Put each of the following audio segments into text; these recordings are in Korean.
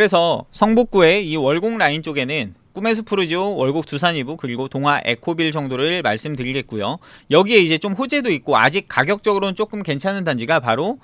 그래서 성북구의 이 월곡 라인 쪽에는 꿈의 숲푸르지오, 월곡 두산이부, 그리고 동화 에코빌 정도를 말씀드리겠고요. 여기에 이제 좀 호재도 있고 아직 가격적으로는 조금 괜찮은 단지가 바로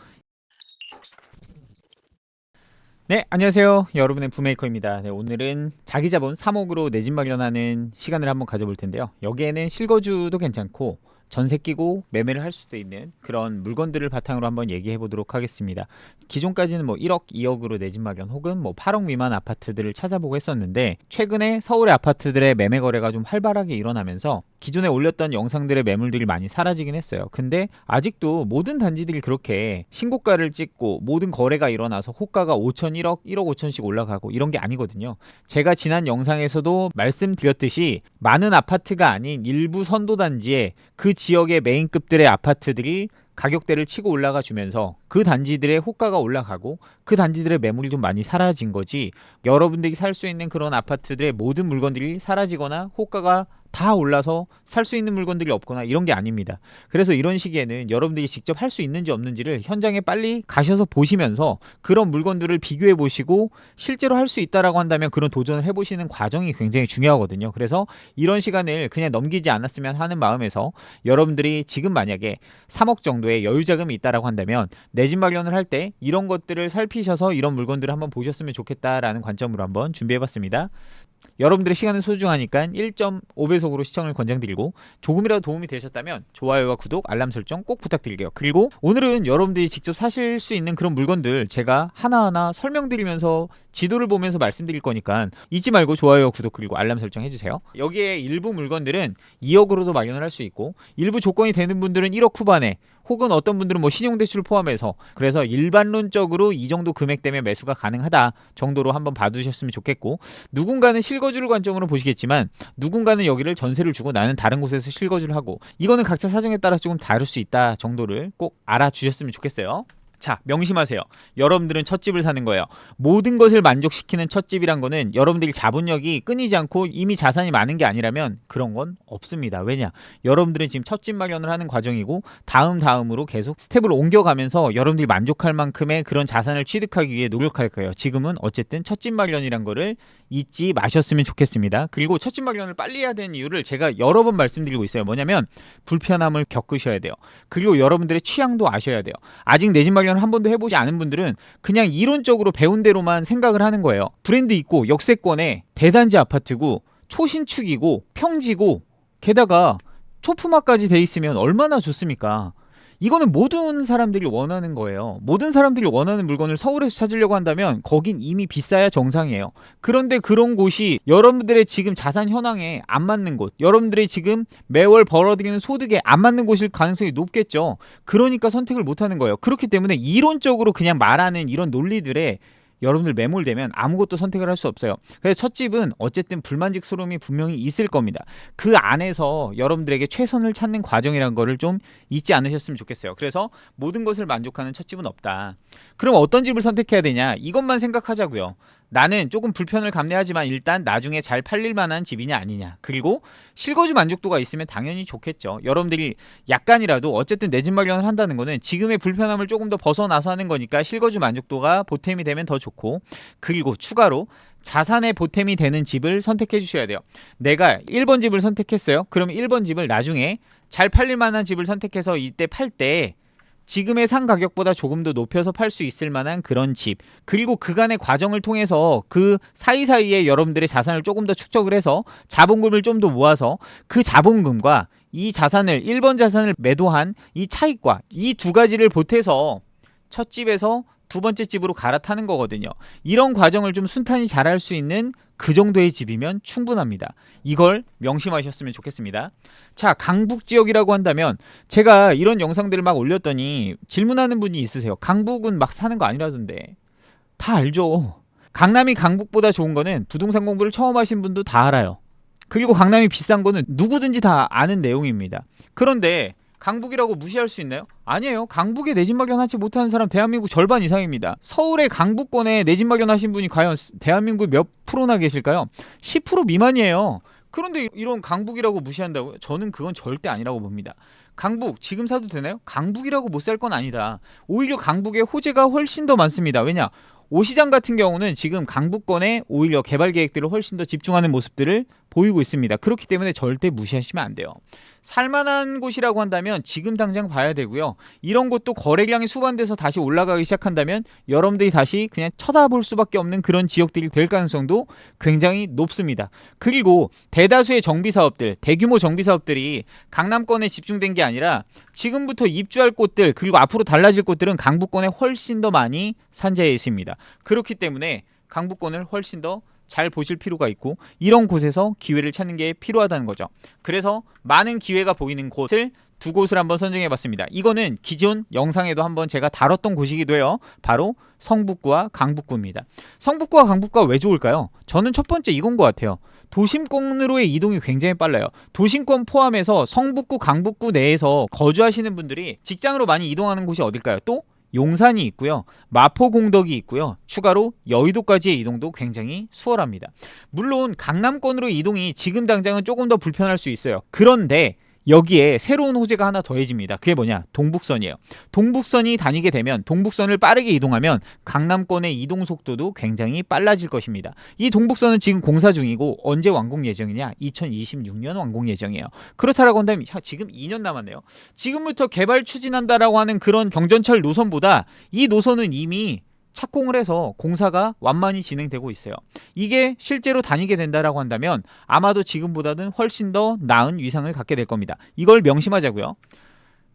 네, 안녕하세요. 여러분의 부메이커입니다. 네, 오늘은 자기 자본 3억으로 내 집 마련하는 시간을 한번 가져볼 텐데요. 여기에는 실거주도 괜찮고 전세 끼고 매매를 할 수도 있는 그런 물건들을 바탕으로 한번 얘기해 보도록 하겠습니다. 기존까지는 뭐 1억, 2억으로 내 집 마련 혹은 뭐 8억 미만 아파트들을 찾아보고 했었는데 최근에 서울의 아파트들의 매매 거래가 좀 활발하게 일어나면서 기존에 올렸던 영상들의 매물들이 많이 사라지긴 했어요. 근데 아직도 모든 단지들이 그렇게 신고가를 찍고 모든 거래가 일어나서 호가가 5천, 1억, 1억 5천씩 올라가고 이런 게 아니거든요. 제가 지난 영상에서도 말씀드렸듯이 많은 아파트가 아닌 일부 선도단지에 그 지역의 메인급들의 아파트들이 가격대를 치고 올라가 주면서 그 단지들의 호가가 올라가고 그 단지들의 매물이 좀 많이 사라진 거지, 여러분들이 살 수 있는 그런 아파트들의 모든 물건들이 사라지거나 호가가 다 올라서 살 수 있는 물건들이 없거나 이런 게 아닙니다. 그래서 이런 시기에는 여러분들이 직접 할 수 있는지 없는지를 현장에 빨리 가셔서 보시면서 그런 물건들을 비교해 보시고 실제로 할 수 있다라고 한다면 그런 도전을 해보시는 과정이 굉장히 중요하거든요. 그래서 이런 시간을 그냥 넘기지 않았으면 하는 마음에서 여러분들이 지금 만약에 3억 정도의 여유 자금이 있다라고 한다면 내 집 마련을 할 때 이런 것들을 살피셔서 이런 물건들을 한번 보셨으면 좋겠다라는 관점으로 한번 준비해봤습니다. 여러분들의 시간은 소중하니까 1.5배속으로 시청을 권장드리고 조금이라도 도움이 되셨다면 좋아요와 구독, 알람 설정 꼭 부탁드릴게요. 그리고 오늘은 여러분들이 직접 사실 수 있는 그런 물건들 제가 하나하나 설명드리면서 지도를 보면서 말씀드릴 거니까 잊지 말고 좋아요와 구독 그리고 알람 설정 해주세요. 여기에 일부 물건들은 2억으로도 마련을 할 수 있고 일부 조건이 되는 분들은 1억 후반에 혹은 어떤 분들은 뭐 신용대출 포함해서, 그래서 일반론적으로 이 정도 금액대면 매수가 가능하다 정도로 한번 봐두셨으면 좋겠고, 누군가는 실거주를 관점으로 보시겠지만 누군가는 여기를 전세를 주고 나는 다른 곳에서 실거주를 하고, 이거는 각자 사정에 따라 조금 다를 수 있다 정도를 꼭 알아주셨으면 좋겠어요. 자, 명심하세요. 여러분들은 첫 집을 사는 거예요. 모든 것을 만족시키는 첫 집이란 거는 여러분들이 자본력이 끊이지 않고 이미 자산이 많은 게 아니라면 그런 건 없습니다. 왜냐? 여러분들은 지금 첫 집 마련을 하는 과정이고 다음으로 계속 스텝을 옮겨가면서 여러분들이 만족할 만큼의 그런 자산을 취득하기 위해 노력할 거예요. 지금은 어쨌든 첫 집 마련이란 거를 잊지 마셨으면 좋겠습니다. 그리고 첫 집 마련을 빨리 해야 되는 이유를 제가 여러 번 말씀드리고 있어요. 뭐냐면 불편함을 겪으셔야 돼요. 그리고 여러분들의 취향도 아셔야 돼요. 아직 내 집 마련을 한 번도 해보지 않은 분들은 그냥 이론적으로 배운 대로만 생각을 하는 거예요. 브랜드 있고 역세권에 대단지 아파트고 초신축이고 평지고 게다가 초품화까지 돼 있으면 얼마나 좋습니까? 이거는 모든 사람들이 원하는 거예요. 모든 사람들이 원하는 물건을 서울에서 찾으려고 한다면 거긴 이미 비싸야 정상이에요. 그런데 그런 곳이 여러분들의 지금 자산 현황에 안 맞는 곳, 여러분들이 지금 매월 벌어들이는 소득에 안 맞는 곳일 가능성이 높겠죠. 그러니까 선택을 못하는 거예요. 그렇기 때문에 이론적으로 그냥 말하는 이런 논리들에 여러분들 매몰되면 아무것도 선택을 할 수 없어요. 그래서 첫 집은 어쨌든 불만족스러움이 분명히 있을 겁니다. 그 안에서 여러분들에게 최선을 찾는 과정이라는 거를 좀 잊지 않으셨으면 좋겠어요. 그래서 모든 것을 만족하는 첫 집은 없다. 그럼 어떤 집을 선택해야 되냐? 이것만 생각하자고요. 나는 조금 불편을 감내하지만 일단 나중에 잘 팔릴 만한 집이냐 아니냐, 그리고 실거주 만족도가 있으면 당연히 좋겠죠. 여러분들이 약간이라도 어쨌든 내 집 마련을 한다는 거는 지금의 불편함을 조금 더 벗어나서 하는 거니까 실거주 만족도가 보탬이 되면 더 좋고, 그리고 추가로 자산의 보탬이 되는 집을 선택해 주셔야 돼요. 내가 1번 집을 선택했어요. 그러면 1번 집을 나중에 잘 팔릴 만한 집을 선택해서 이때 팔 때 지금의 상 가격보다 조금 더 높여서 팔 수 있을 만한 그런 집, 그리고 그간의 과정을 통해서 그 사이사이에 여러분들의 자산을 조금 더 축적을 해서 자본금을 좀 더 모아서 그 자본금과 이 자산을 1번 자산을 매도한 이 차익과 이 두 가지를 보태서 첫 집에서 두 번째 집으로 갈아타는 거거든요. 이런 과정을 좀 순탄히 잘할 수 있는 그 정도의 집이면 충분합니다. 이걸 명심하셨으면 좋겠습니다. 자, 강북 지역이라고 한다면 제가 이런 영상들을 막 올렸더니 질문하는 분이 있으세요. 강북은 막 사는 거 아니라던데. 다 알죠. 강남이 강북보다 좋은 거는 부동산 공부를 처음 하신 분도 다 알아요. 그리고 강남이 비싼 거는 누구든지 다 아는 내용입니다. 그런데 강북이라고 무시할 수 있나요? 아니에요. 강북에 내 집 마련하지 못하는 사람 대한민국 절반 이상입니다. 서울의 강북권에 내 집 마련하신 분이 과연 대한민국 몇 프로나 계실까요? 10% 미만이에요. 그런데 이런 강북이라고 무시한다고요? 저는 그건 절대 아니라고 봅니다. 강북 지금 사도 되나요? 강북이라고 못 살 건 아니다. 오히려 강북의 호재가 훨씬 더 많습니다. 왜냐? 오시장 같은 경우는 지금 강북권에 오히려 개발 계획들을 훨씬 더 집중하는 모습들을 보이고 있습니다. 그렇기 때문에 절대 무시하시면 안 돼요. 살만한 곳이라고 한다면 지금 당장 봐야 되고요. 이런 곳도 거래량이 수반돼서 다시 올라가기 시작한다면 여러분들이 다시 그냥 쳐다볼 수밖에 없는 그런 지역들이 될 가능성도 굉장히 높습니다. 그리고 대다수의 정비사업들, 대규모 정비사업들이 강남권에 집중된 게 아니라 지금부터 입주할 곳들, 그리고 앞으로 달라질 곳들은 강북권에 훨씬 더 많이 산재해 있습니다. 그렇기 때문에 강북권을 훨씬 더 잘 보실 필요가 있고 이런 곳에서 기회를 찾는 게 필요하다는 거죠. 그래서 많은 기회가 보이는 곳을 두 곳을 한번 선정해 봤습니다. 이거는 기존 영상에도 한번 제가 다뤘던 곳이기도 해요. 바로 성북구와 강북구입니다. 성북구와 강북구가 왜 좋을까요? 저는 첫 번째 이건 것 같아요. 도심권으로의 이동이 굉장히 빨라요. 도심권 포함해서 성북구, 강북구 내에서 거주하시는 분들이 직장으로 많이 이동하는 곳이 어딜까요? 또 용산이 있고요. 마포공덕이 있고요. 추가로 여의도까지의 이동도 굉장히 수월합니다. 물론 강남권으로 이동이 지금 당장은 조금 더 불편할 수 있어요. 그런데 여기에 새로운 호재가 하나 더해집니다. 그게 뭐냐? 동북선이에요. 동북선이 다니게 되면, 동북선을 빠르게 이동하면 강남권의 이동 속도도 굉장히 빨라질 것입니다. 이 동북선은 지금 공사 중이고 언제 완공 예정이냐? 2026년 완공 예정이에요. 그렇다라고 한다면 지금 2년 남았네요. 지금부터 개발 추진한다라고 하는 그런 경전철 노선보다 이 노선은 이미 착공을 해서 공사가 완만히 진행되고 있어요. 이게 실제로 다니게 된다라고 한다면 아마도 지금보다는 훨씬 더 나은 위상을 갖게 될 겁니다. 이걸 명심하자고요.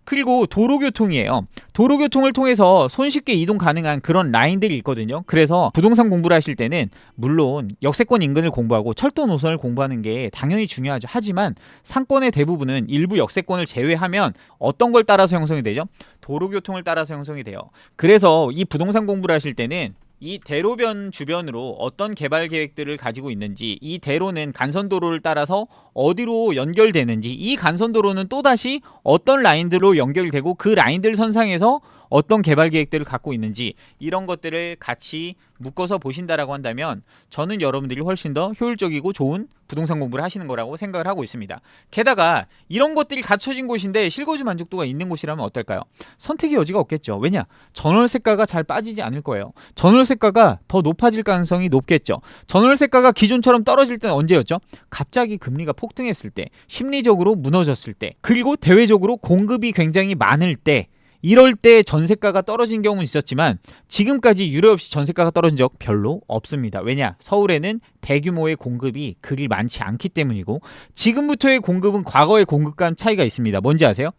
그리고 도로교통이에요. 도로교통을 통해서 손쉽게 이동 가능한 그런 라인들이 있거든요. 그래서 부동산 공부를 하실 때는 물론 역세권 인근을 공부하고 철도 노선을 공부하는 게 당연히 중요하죠. 하지만 상권의 대부분은 일부 역세권을 제외하면 어떤 걸 따라서 형성이 되죠? 도로교통을 따라서 형성이 돼요. 그래서 이 부동산 공부를 하실 때는 이 대로변 주변으로 어떤 개발 계획들을 가지고 있는지, 이 대로는 간선도로를 따라서 어디로 연결되는지, 이 간선도로는 또다시 어떤 라인들로 연결되고 그 라인들 선상에서 어떤 개발 계획들을 갖고 있는지, 이런 것들을 같이 묶어서 보신다라고 한다면 저는 여러분들이 훨씬 더 효율적이고 좋은 부동산 공부를 하시는 거라고 생각을 하고 있습니다. 게다가 이런 것들이 갖춰진 곳인데 실거주 만족도가 있는 곳이라면 어떨까요? 선택의 여지가 없겠죠. 왜냐? 전월세가가 잘 빠지지 않을 거예요. 전월세가가 더 높아질 가능성이 높겠죠. 전월세가가 기존처럼 떨어질 때는 언제였죠? 갑자기 금리가 폭등했을 때, 심리적으로 무너졌을 때, 그리고 대외적으로 공급이 굉장히 많을 때, 이럴 때 전세가가 떨어진 경우는 있었지만 지금까지 유례 없이 전세가가 떨어진 적 별로 없습니다. 왜냐? 서울에는 대규모의 공급이 그리 많지 않기 때문이고, 지금부터의 공급은 과거의 공급과는 차이가 있습니다. 뭔지 아세요?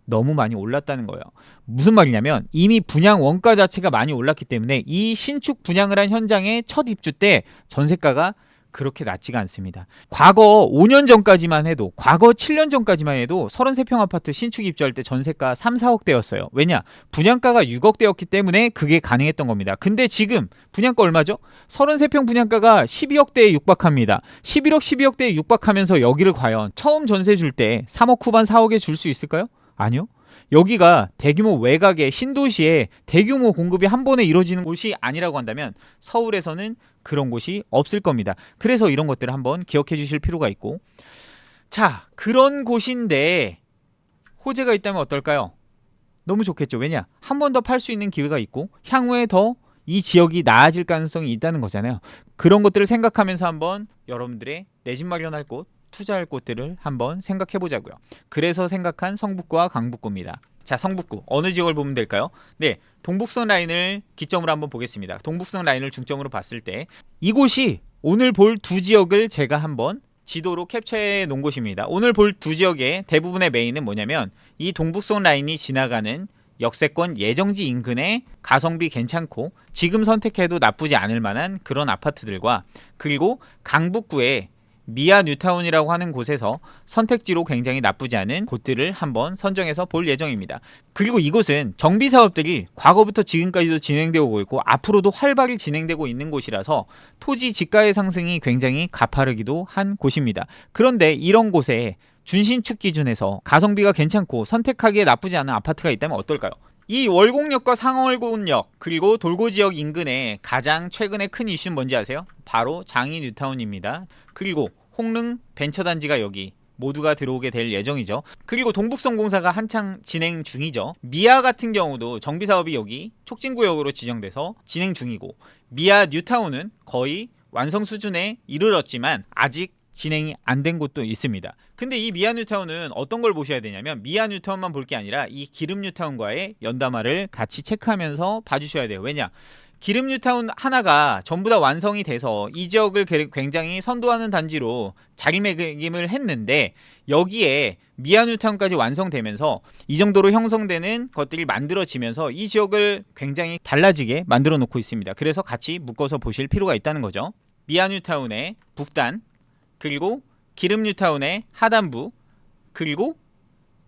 너무 많이 올랐다는 거예요. 무슨 말이냐면 이미 분양 원가 자체가 많이 올랐기 때문에 이 신축 분양을 한 현장의 첫 입주 때 전세가가 그렇게 낮지가 않습니다. 과거 5년 전까지만 해도, 과거 7년 전까지만 해도 33평 아파트 신축 입주할 때 전세가 3, 4억대였어요. 왜냐? 분양가가 6억대였기 때문에 그게 가능했던 겁니다. 근데 지금 분양가 얼마죠? 33평 분양가가 12억대에 육박합니다. 11억, 12억대에 육박하면서 여기를 과연 처음 전세 줄 때 3억 후반, 4억에 줄 수 있을까요? 아니요. 여기가 대규모 외곽의 신도시에 대규모 공급이 한 번에 이루어지는 곳이 아니라고 한다면 서울에서는 그런 곳이 없을 겁니다. 그래서 이런 것들을 한번 기억해 주실 필요가 있고, 자, 그런 곳인데 호재가 있다면 어떨까요? 너무 좋겠죠. 왜냐? 한 번 더 팔 수 있는 기회가 있고 향후에 더 이 지역이 나아질 가능성이 있다는 거잖아요. 그런 것들을 생각하면서 한번 여러분들의 내 집 마련할 곳, 투자할 곳들을 한번 생각해 보자고요. 그래서 생각한 성북구와 강북구입니다. 자, 성북구 어느 지역을 보면 될까요? 네, 동북선 라인을 기점으로 한번 보겠습니다. 동북선 라인을 중점으로 봤을 때 이곳이 오늘 볼 두 지역을 제가 한번 지도로 캡처해 놓은 곳입니다. 오늘 볼 두 지역의 대부분의 메인은 뭐냐면 이 동북선 라인이 지나가는 역세권 예정지 인근의 가성비 괜찮고 지금 선택해도 나쁘지 않을 만한 그런 아파트들과, 그리고 강북구의 미아 뉴타운이라고 하는 곳에서 선택지로 굉장히 나쁘지 않은 곳들을 한번 선정해서 볼 예정입니다. 그리고 이곳은 정비 사업들이 과거부터 지금까지도 진행되고 오고 있고 앞으로도 활발히 진행되고 있는 곳이라서 토지 지가의 상승이 굉장히 가파르기도 한 곳입니다. 그런데 이런 곳에 준신축 기준에서 가성비가 괜찮고 선택하기에 나쁘지 않은 아파트가 있다면 어떨까요? 이 월곡역과 상월곡역 그리고 돌고지역 인근에 가장 최근에 큰 이슈는 뭔지 아세요? 바로 장이 뉴타운입니다. 그리고 홍릉 벤처단지가 여기 모두가 들어오게 될 예정이죠. 그리고 동북선 공사가 한창 진행 중이죠. 미아 같은 경우도 정비사업이 여기 촉진구역으로 지정돼서 진행 중이고, 미아 뉴타운은 거의 완성 수준에 이르렀지만 아직 진행이 안 된 곳도 있습니다. 근데 이 미아 뉴타운은 어떤 걸 보셔야 되냐면, 미아 뉴타운만 볼 게 아니라 이 기름 뉴타운과의 연담화를 같이 체크하면서 봐주셔야 돼요. 왜냐? 기름 뉴타운 하나가 전부 다 완성이 돼서 이 지역을 굉장히 선도하는 단지로 자리매김을 했는데, 여기에 미아 뉴타운까지 완성되면서 이 정도로 형성되는 것들이 만들어지면서 이 지역을 굉장히 달라지게 만들어 놓고 있습니다. 그래서 같이 묶어서 보실 필요가 있다는 거죠. 미아 뉴타운의 북단, 그리고 기름 뉴타운의 하단부, 그리고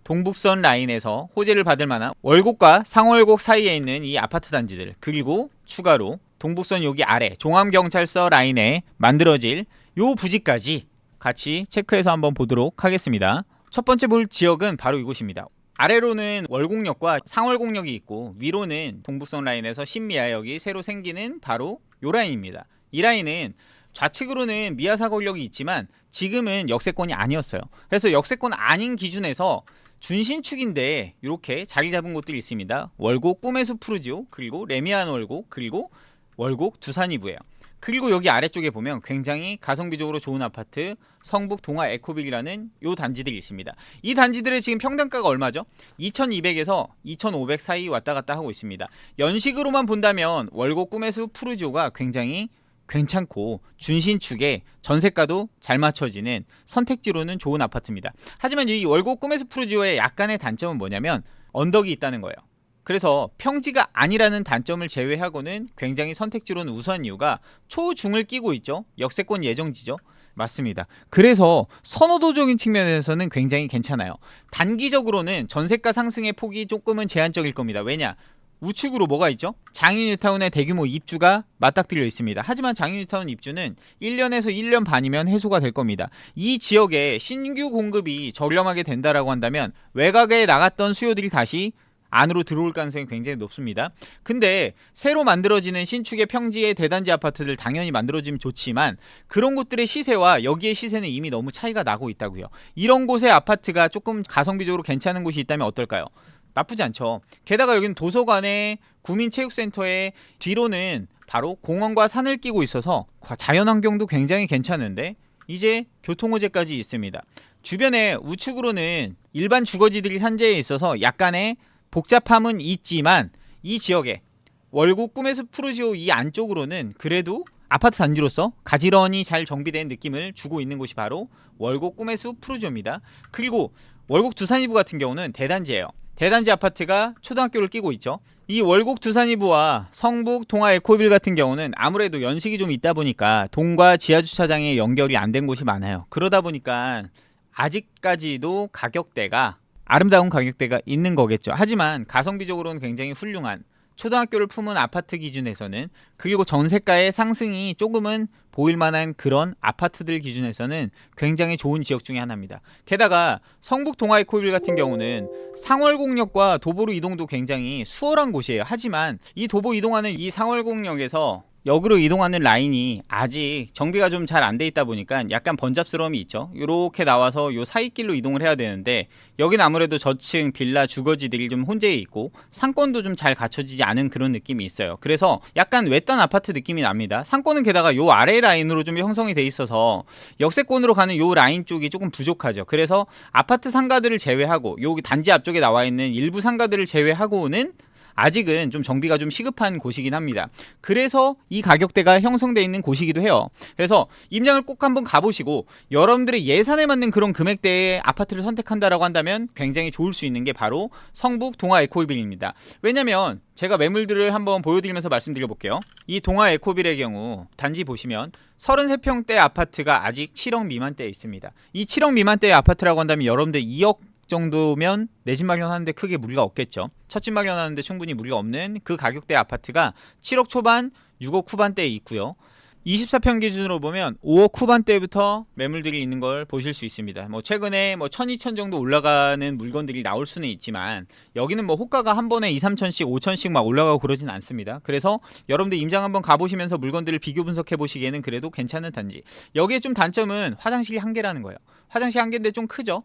동북선 라인에서 호재를 받을 만한 월곡과 상월곡 사이에 있는 이 아파트 단지들, 그리고 추가로 동북선 여기 아래 종암경찰서 라인에 만들어질 요 부지까지 같이 체크해서 한번 보도록 하겠습니다. 첫 번째 볼 지역은 바로 이곳입니다. 아래로는 월곡역과 상월곡역이 있고, 위로는 동북선 라인에서 신미아역이 새로 생기는 바로 요 라인입니다. 이 라인은 좌측으로는 미아사거리역이 있지만 지금은 역세권이 아니었어요. 그래서 역세권 아닌 기준에서 준신축인데 이렇게 자리 잡은 곳들이 있습니다. 월곡 꿈의 숲 푸르지오, 그리고 레미안 월곡, 그리고 월곡 두산이부예요. 그리고 여기 아래쪽에 보면 굉장히 가성비적으로 좋은 아파트 성북 동아 에코빌이라는 요 단지들이 있습니다. 이 단지들의 지금 평당가가 얼마죠? 2200에서 2500 사이 왔다 갔다 하고 있습니다. 연식으로만 본다면 월곡 꿈의 숲 푸르지오가 굉장히 괜찮고 준신축에 전세가도 잘 맞춰지는 선택지로는 좋은 아파트입니다. 하지만 이 월곡 꿈의 숲 푸르지오의 약간의 단점은 뭐냐면 언덕이 있다는 거예요. 그래서 평지가 아니라는 단점을 제외하고는 굉장히 선택지로는 우수한 이유가 초중을 끼고 있죠. 역세권 예정지죠. 맞습니다. 그래서 선호도적인 측면에서는 굉장히 괜찮아요. 단기적으로는 전세가 상승의 폭이 조금은 제한적일 겁니다. 왜냐? 우측으로 뭐가 있죠? 장윤뉴타운의 대규모 입주가 맞닥뜨려 있습니다. 하지만 장윤뉴타운 입주는 1년에서 1년 반이면 해소가 될 겁니다. 이 지역에 신규 공급이 저렴하게 된다라고 한다면 외곽에 나갔던 수요들이 다시 안으로 들어올 가능성이 굉장히 높습니다. 근데 새로 만들어지는 신축의 평지의 대단지 아파트들 당연히 만들어지면 좋지만 그런 곳들의 시세와 여기의 시세는 이미 너무 차이가 나고 있다고요. 이런 곳의 아파트가 조금 가성비적으로 괜찮은 곳이 있다면 어떨까요? 나쁘지 않죠. 게다가 여기는 도서관에 구민체육센터에 뒤로는 바로 공원과 산을 끼고 있어서 자연환경도 굉장히 괜찮은데 이제 교통호재까지 있습니다. 주변에 우측으로는 일반 주거지들이 산재해 있어서 약간의 복잡함은 있지만 이 지역에 월곡 꿈의 숲 푸르지오 이 안쪽으로는 그래도 아파트 단지로서 가지런히 잘 정비된 느낌을 주고 있는 곳이 바로 월곡 꿈의 숲 푸르지오입니다. 그리고 월곡 두산이부 같은 경우는 대단지예요. 대단지 아파트가 초등학교를 끼고 있죠. 이 월곡 두산이부와 성북 동아 에코빌 같은 경우는 아무래도 연식이 좀 있다 보니까 동과 지하주차장에 연결이 안 된 곳이 많아요. 그러다 보니까 아직까지도 가격대가 아름다운 가격대가 있는 거겠죠. 하지만 가성비적으로는 굉장히 훌륭한 초등학교를 품은 아파트 기준에서는, 그리고 전세가의 상승이 조금은 보일 만한 그런 아파트들 기준에서는 굉장히 좋은 지역 중에 하나입니다. 게다가 성북 동아이코빌 같은 경우는 상월곡역과 도보로 이동도 굉장히 수월한 곳이에요. 하지만 이 도보 이동하는 이 상월곡역에서 역으로 이동하는 라인이 아직 정비가 좀 잘 안 돼 있다 보니까 약간 번잡스러움이 있죠. 이렇게 나와서 요 사이길로 이동을 해야 되는데 여기는 아무래도 저층 빌라 주거지들이 좀 혼재해 있고 상권도 좀 잘 갖춰지지 않은 그런 느낌이 있어요. 그래서 약간 외딴 아파트 느낌이 납니다. 상권은 게다가 요 아래 라인으로 좀 형성이 돼 있어서 역세권으로 가는 요 라인 쪽이 조금 부족하죠. 그래서 아파트 상가들을 제외하고 여기 단지 앞쪽에 나와 있는 일부 상가들을 제외하고는 아직은 좀 정비가 좀 시급한 곳이긴 합니다. 그래서 이 가격대가 형성되어 있는 곳이기도 해요. 그래서 임장을 꼭 한번 가보시고 여러분들의 예산에 맞는 그런 금액대의 아파트를 선택한다라고 한다면 굉장히 좋을 수 있는 게 바로 성북 동아 에코빌입니다. 왜냐면 제가 매물들을 한번 보여드리면서 말씀드려볼게요. 이 동아 에코빌의 경우 단지 보시면 33평대 아파트가 아직 7억 미만대에 있습니다. 이 7억 미만대의 아파트라고 한다면 여러분들 2억 정도면 내 집 마련하는데 크게 무리가 없겠죠. 첫 집 마련하는데 충분히 무리가 없는 그 가격대 아파트가 7억 초반, 6억 후반대에 있고요. 24평 기준으로 보면 5억 후반대부터 매물들이 있는 걸 보실 수 있습니다. 뭐 최근에 뭐 1,000, 2,000 정도 올라가는 물건들이 나올 수는 있지만 여기는 뭐 호가가 한 번에 2, 3천씩, 5천씩 막 올라가고 그러진 않습니다. 그래서 여러분들 임장 한번 가보시면서 물건들을 비교 분석해 보시기에는 그래도 괜찮은 단지. 여기에 좀 단점은 화장실이 한 개라는 거예요. 화장실 한 개인데 좀 크죠?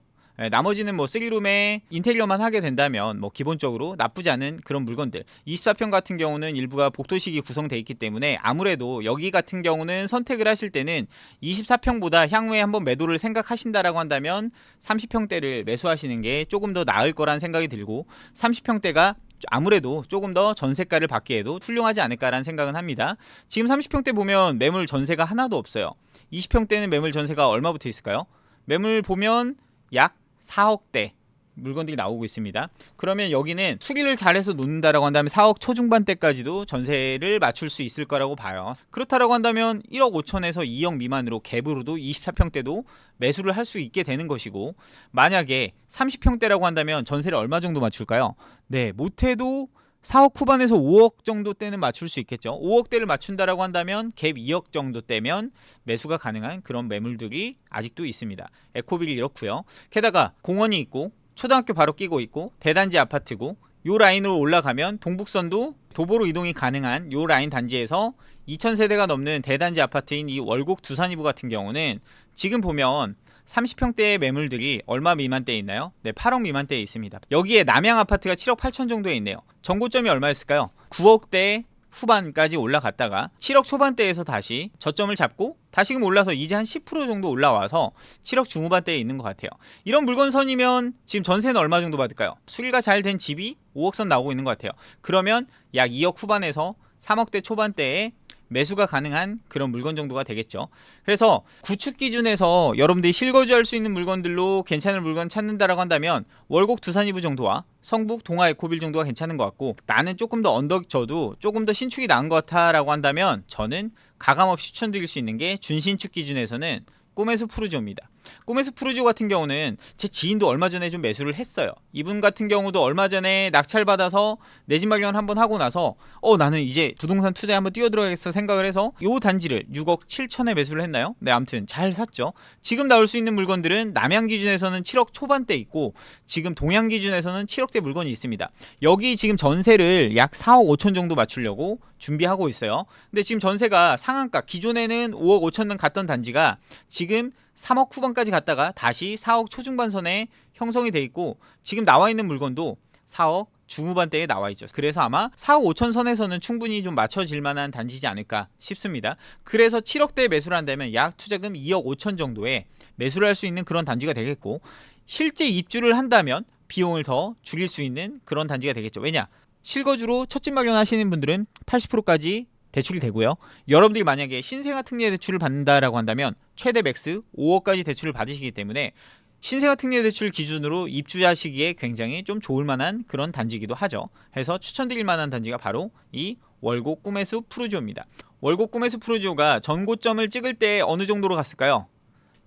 나머지는 뭐 3룸에 인테리어만 하게 된다면 뭐 기본적으로 나쁘지 않은 그런 물건들. 24평 같은 경우는 일부가 복도식이 구성되어 있기 때문에 아무래도 여기 같은 경우는 선택을 하실 때는 24평보다 향후에 한번 매도를 생각하신다라고 한다면 30평대를 매수하시는 게 조금 더 나을 거란 생각이 들고, 30평대가 아무래도 조금 더 전세가를 받기에도 훌륭하지 않을까라는 생각은 합니다. 지금 30평대 보면 매물 전세가 하나도 없어요. 20평대는 매물 전세가 얼마부터 있을까요? 매물 보면 약 4억대 물건들이 나오고 있습니다. 그러면 여기는 수리를 잘해서 놓는다라고 한다면 4억 초중반대까지도 전세를 맞출 수 있을 거라고 봐요. 그렇다라고 한다면 1억 5천에서 2억 미만으로 갭으로도 24평대도 매수를 할 수 있게 되는 것이고, 만약에 30평대라고 한다면 전세를 얼마 정도 맞출까요? 네, 못해도 4억 후반에서 5억 정도 대는 맞출 수 있겠죠. 5억대를 맞춘다라고 한다면 갭 2억 정도 대면 매수가 가능한 그런 매물들이 아직도 있습니다. 에코빌이 이렇고요. 게다가 공원이 있고 초등학교 바로 끼고 있고 대단지 아파트고, 요 라인으로 올라가면 동북선도 도보로 이동이 가능한 요 라인 단지에서 2,000세대가 넘는 대단지 아파트인 이 월곡 두산이부 같은 경우는 지금 보면 30평대의 매물들이 얼마 미만대에 있나요? 네, 8억 미만대에 있습니다. 여기에 남양 아파트가 7억 8천 정도에 있네요. 전고점이 얼마였을까요? 9억대 후반까지 올라갔다가 7억 초반대에서 다시 저점을 잡고 다시금 올라서 이제 한 10% 정도 올라와서 7억 중후반대에 있는 것 같아요. 이런 물건선이면 지금 전세는 얼마 정도 받을까요? 수리가 잘 된 집이 5억선 나오고 있는 것 같아요. 그러면 약 2억 후반에서 3억대 초반대에 매수가 가능한 그런 물건 정도가 되겠죠. 그래서 구축 기준에서 여러분들이 실거주할 수 있는 물건들로 괜찮은 물건 찾는다라고 한다면 월곡 두산이부 정도와 성북 동아 에코빌 정도가 괜찮은 것 같고, 나는 조금 더 언덕 쳐도 조금 더 신축이 나은 것 같아라고 한다면 저는 가감없이 추천드릴 수 있는 게 준신축 기준에서는 꿈의 숲 푸르지오입니다. 꿈의 숲 푸르지오 같은 경우는 제 지인도 얼마 전에 좀 매수를 했어요. 이분 같은 경우도 얼마 전에 낙찰받아서 내 집 마련 한번 하고 나서 나는 이제 부동산 투자에 한번 뛰어들어야겠어 생각을 해서 요 단지를 6억 7천에 매수를 했나요? 네, 아무튼 잘 샀죠. 지금 나올 수 있는 물건들은 남양 기준에서는 7억 초반대 있고 지금 동양 기준에서는 7억대 물건이 있습니다. 여기 지금 전세를 약 4억 5천 정도 맞추려고 준비하고 있어요. 근데 지금 전세가 상한가, 기존에는 5억 5천은 갔던 단지가 지금 3억 후반까지 갔다가 다시 4억 초중반 선에 형성이 돼 있고, 지금 나와 있는 물건도 4억 중후반대에 나와 있죠. 그래서 아마 4억 5천 선에서는 충분히 좀 맞춰질 만한 단지지 않을까 싶습니다. 그래서 7억대에 매수를 한다면 약 투자금 2억 5천 정도에 매수를 할 수 있는 그런 단지가 되겠고, 실제 입주를 한다면 비용을 더 줄일 수 있는 그런 단지가 되겠죠. 왜냐? 실거주로 첫집 마련하시는 분들은 80%까지 대출이 되고요. 여러분들이 만약에 신생아 특례 대출을 받는다라고 한다면 최대 맥스 5억까지 대출을 받으시기 때문에 신생아 특례 대출 기준으로 입주하시기에 굉장히 좀 좋을 만한 그런 단지이기도 하죠. 해서 추천드릴 만한 단지가 바로 이 월곡 꿈의 숲 푸르지오입니다. 월곡 꿈의 숲 푸르지오가 전고점을 찍을 때 어느 정도로 갔을까요?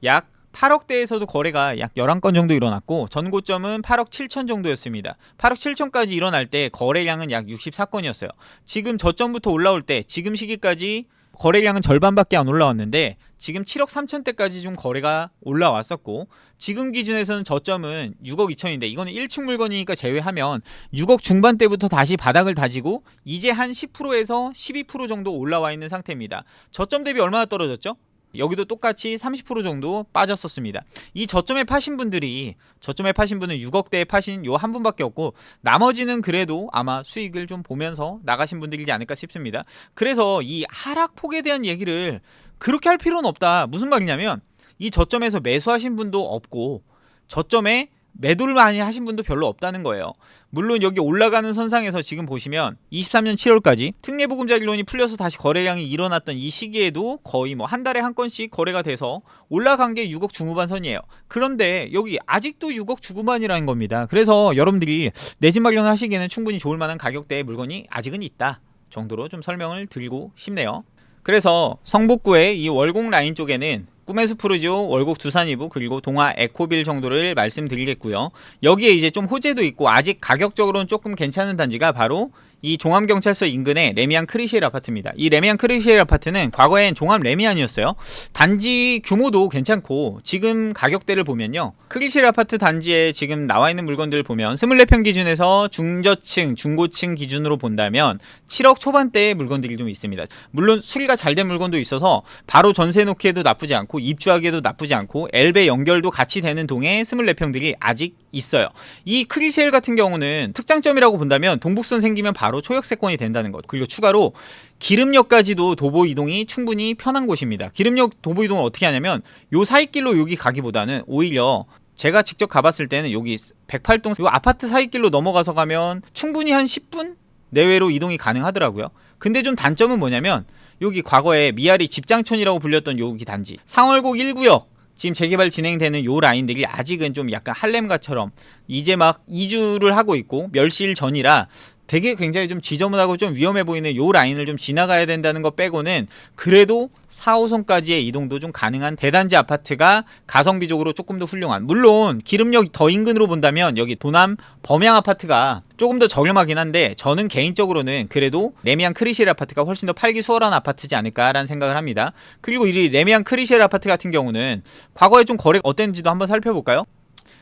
약 8억대에서도 거래가 약 11건 정도 일어났고 전고점은 8억 7천 정도였습니다. 8억 7천까지 일어날 때 거래량은 약 64건이었어요. 지금 저점부터 올라올 때 지금 시기까지 거래량은 절반밖에 안 올라왔는데 지금 7억 3천대까지 좀 거래가 올라왔었고, 지금 기준에서는 저점은 6억 2천인데 이거는 1층 물건이니까 제외하면 6억 중반대부터 다시 바닥을 다지고 이제 한 10%에서 12% 정도 올라와 있는 상태입니다. 저점 대비 얼마나 떨어졌죠? 여기도 똑같이 30% 정도 빠졌었습니다. 이 저점에 파신 분은 6억대에 파신 요 한 분밖에 없고, 나머지는 그래도 아마 수익을 좀 보면서 나가신 분들이지 않을까 싶습니다. 그래서 이 하락폭에 대한 얘기를 그렇게 할 필요는 없다. 무슨 말이냐면 이 저점에서 매수하신 분도 없고 저점에 매도를 많이 하신 분도 별로 없다는 거예요. 물론 여기 올라가는 선상에서 지금 보시면 23년 7월까지 특례보금자리론이 풀려서 다시 거래량이 일어났던 이 시기에도 거의 뭐 한 달에 한 건씩 거래가 돼서 올라간 게 6억 중후반 선이에요. 그런데 여기 아직도 6억 중후반이라는 겁니다. 그래서 여러분들이 내 집 마련을 하시기에는 충분히 좋을 만한 가격대의 물건이 아직은 있다 정도로 좀 설명을 드리고 싶네요. 그래서 성북구의 이 월곡 라인 쪽에는 꿈의 숲 푸르지오, 월곡 두산이부, 그리고 동아 에코빌 정도를 말씀드리겠고요. 여기에 이제 좀 호재도 있고 아직 가격적으로는 조금 괜찮은 단지가 바로 이 종암경찰서 인근의 레미안 크리시엘 아파트입니다. 이 레미안 크리시엘 아파트는 과거엔 종암 레미안이었어요. 단지 규모도 괜찮고 지금 가격대를 보면요, 크리시엘 아파트 단지에 지금 나와 있는 물건들을 보면 24평 기준에서 중저층, 중고층 기준으로 본다면 7억 초반대의 물건들이 좀 있습니다. 물론 수리가 잘 된 물건도 있어서 바로 전세 놓기에도 나쁘지 않고 입주하기에도 나쁘지 않고 엘베 연결도 같이 되는 동에 24평들이 아직 있어요. 이 크리시엘 같은 경우는 특장점이라고 본다면 동북선 생기면 바로 초역세권이 된다는 것, 그리고 추가로 기름역까지도 도보 이동이 충분히 편한 곳입니다. 기름역 도보 이동을 어떻게 하냐면 요 사이길로 여기 가기보다는 오히려 제가 직접 가봤을 때는 여기 108동 요 아파트 사이길로 넘어가서 가면 충분히 한 10분 내외로 이동이 가능하더라고요. 근데 좀 단점은 뭐냐면 여기 과거에 미아리 집장촌이라고 불렸던 여기 단지 상월곡 1구역 지금 재개발 진행되는 요 라인들이 아직은 좀 약간 할렘가처럼 이제 막 이주를 하고 있고 멸실 전이라 되게 굉장히 좀 지저분하고 좀 위험해 보이는 요 라인을 좀 지나가야 된다는 거 빼고는 그래도 4호선까지의 이동도 좀 가능한 대단지 아파트가 가성비적으로 조금 더 훌륭한, 물론 기름역 더 인근으로 본다면 여기 도남 범양 아파트가 조금 더 저렴하긴 한데 저는 개인적으로는 그래도 레미안 크리시엘 아파트가 훨씬 더 팔기 수월한 아파트지 않을까라는 생각을 합니다. 그리고 이 레미안 크리시엘 아파트 같은 경우는 과거에 좀 거래가 어땠는지도 한번 살펴볼까요?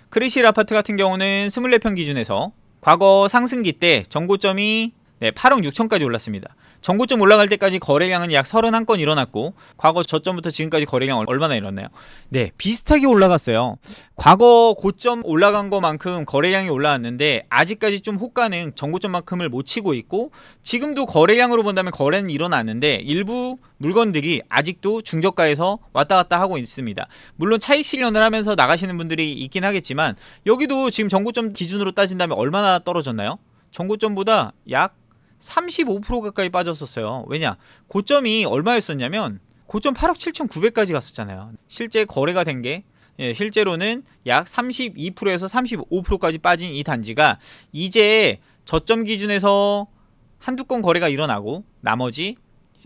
크리시엘 아파트 같은 경우는 24평 기준에서 과거 상승기 때 정고점이 8억 6천까지 올랐습니다. 정고점 올라갈 때까지 거래량은 약 31건 일어났고 과거 저점부터 지금까지 거래량 얼마나 일어났나요? 네, 비슷하게 올라갔어요. 과거 고점 올라간 것만큼 거래량이 올라왔는데 아직까지 좀 호가는 정고점만큼을 못 치고 있고 지금도 거래량으로 본다면 거래는 일어났는데 일부 물건들이 아직도 중저가에서 왔다 갔다 하고 있습니다. 물론 차익 실현을 하면서 나가시는 분들이 있긴 하겠지만 여기도 지금 정고점 기준으로 따진다면 얼마나 떨어졌나요? 정고점보다 약 35% 가까이 빠졌었어요. 왜냐? 고점이 얼마였었냐면 고점 8억 7,900까지 갔었잖아요. 실제 거래가 된 게 실제로는 약 32%에서 35%까지 빠진 이 단지가 이제 저점 기준에서 한두 건 거래가 일어나고 나머지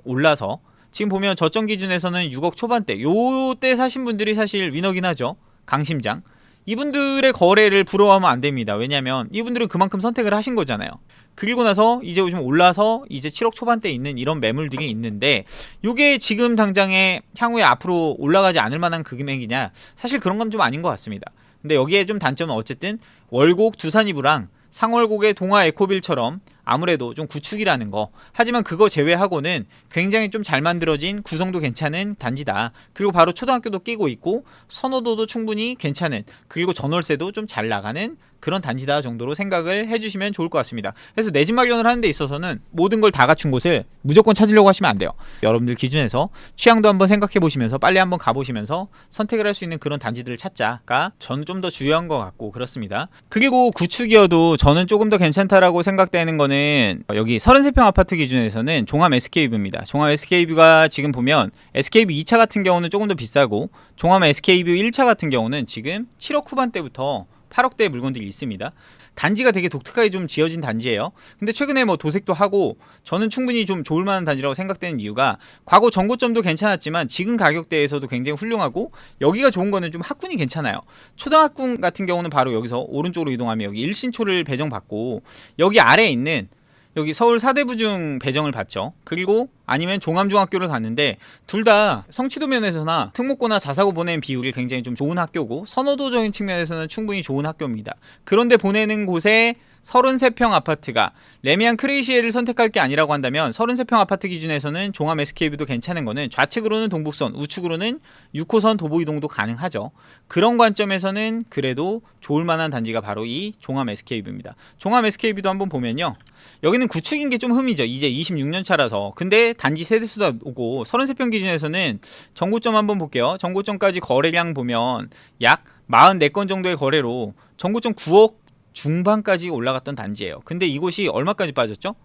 올라서 지금 보면 저점 기준에서는 6억 초반대, 요때 사신 분들이 사실 위너긴 하죠. 강심장. 이분들의 거래를 부러워하면 안 됩니다. 왜냐면 이분들은 그만큼 선택을 하신 거잖아요. 그리고 나서 이제 좀 올라서 이제 7억 초반대에 있는 이런 매물들이 있는데 요게 지금 당장에 향후에 앞으로 올라가지 않을 만한 그 금액이냐? 사실 그런 건 좀 아닌 것 같습니다. 근데 여기에 좀 단점은 어쨌든 월곡 두산이부랑 상월곡의 동아 에코빌처럼 아무래도 좀 구축이라는 거, 하지만 그거 제외하고는 굉장히 좀 잘 만들어진 구성도 괜찮은 단지다. 그리고 바로 초등학교도 끼고 있고 선호도도 충분히 괜찮은, 그리고 전월세도 좀 잘 나가는 그런 단지다 정도로 생각을 해주시면 좋을 것 같습니다. 그래서 내 집 마련을 하는 데 있어서는 모든 걸 다 갖춘 곳을 무조건 찾으려고 하시면 안 돼요. 여러분들 기준에서 취향도 한번 생각해 보시면서 빨리 한번 가보시면서 선택을 할 수 있는 그런 단지들을 찾자가 저는 좀 더 중요한 것 같고 그렇습니다. 그리고 구축이어도 저는 조금 더 괜찮다라고 생각되는 거는 여기 33평 아파트 기준에서는 종암 SK뷰입니다. 종암 SK뷰가 지금 보면 SK뷰 2차 같은 경우는 조금 더 비싸고 종암 SK뷰 1차 같은 경우는 지금 7억 후반대부터 8억대의 물건들이 있습니다. 단지가 되게 독특하게 좀 지어진 단지예요. 근데 최근에 뭐 도색도 하고 저는 충분히 좀 좋을 만한 단지라고 생각되는 이유가 과거 정고점도 괜찮았지만 지금 가격대에서도 굉장히 훌륭하고 여기가 좋은 거는 좀 학군이 괜찮아요. 초등학군 같은 경우는 바로 여기서 오른쪽으로 이동하면 여기 일신초를 배정받고 여기 아래에 있는 여기 서울 사대부중 배정을 받죠. 그리고 아니면 종암중학교를 갔는데 둘 다 성취도 면에서나 특목고나 자사고 보내는 비율이 굉장히 좀 좋은 학교고 선호도적인 측면에서는 충분히 좋은 학교입니다. 그런데 보내는 곳에 33평 아파트가 레미안 크리시엘을 선택할 게 아니라고 한다면 33평 아파트 기준에서는 종암 SK뷰도 괜찮은 거는 좌측으로는 동북선, 우측으로는 6호선 도보 이동도 가능하죠. 그런 관점에서는 그래도 좋을 만한 단지가 바로 이 종암 SK뷰입니다. 종암 SK뷰도 한번 보면요. 여기는 구축인 게 좀 흠이죠. 이제 26년 차라서. 근데 단지 세대수도 오고 33평 기준에서는 정고점 한번 볼게요. 정고점까지 거래량 보면 약 44건 정도의 거래로 정고점 9억 중반까지 올라갔던 단지예요. 근데 이곳이 얼마까지 빠졌죠?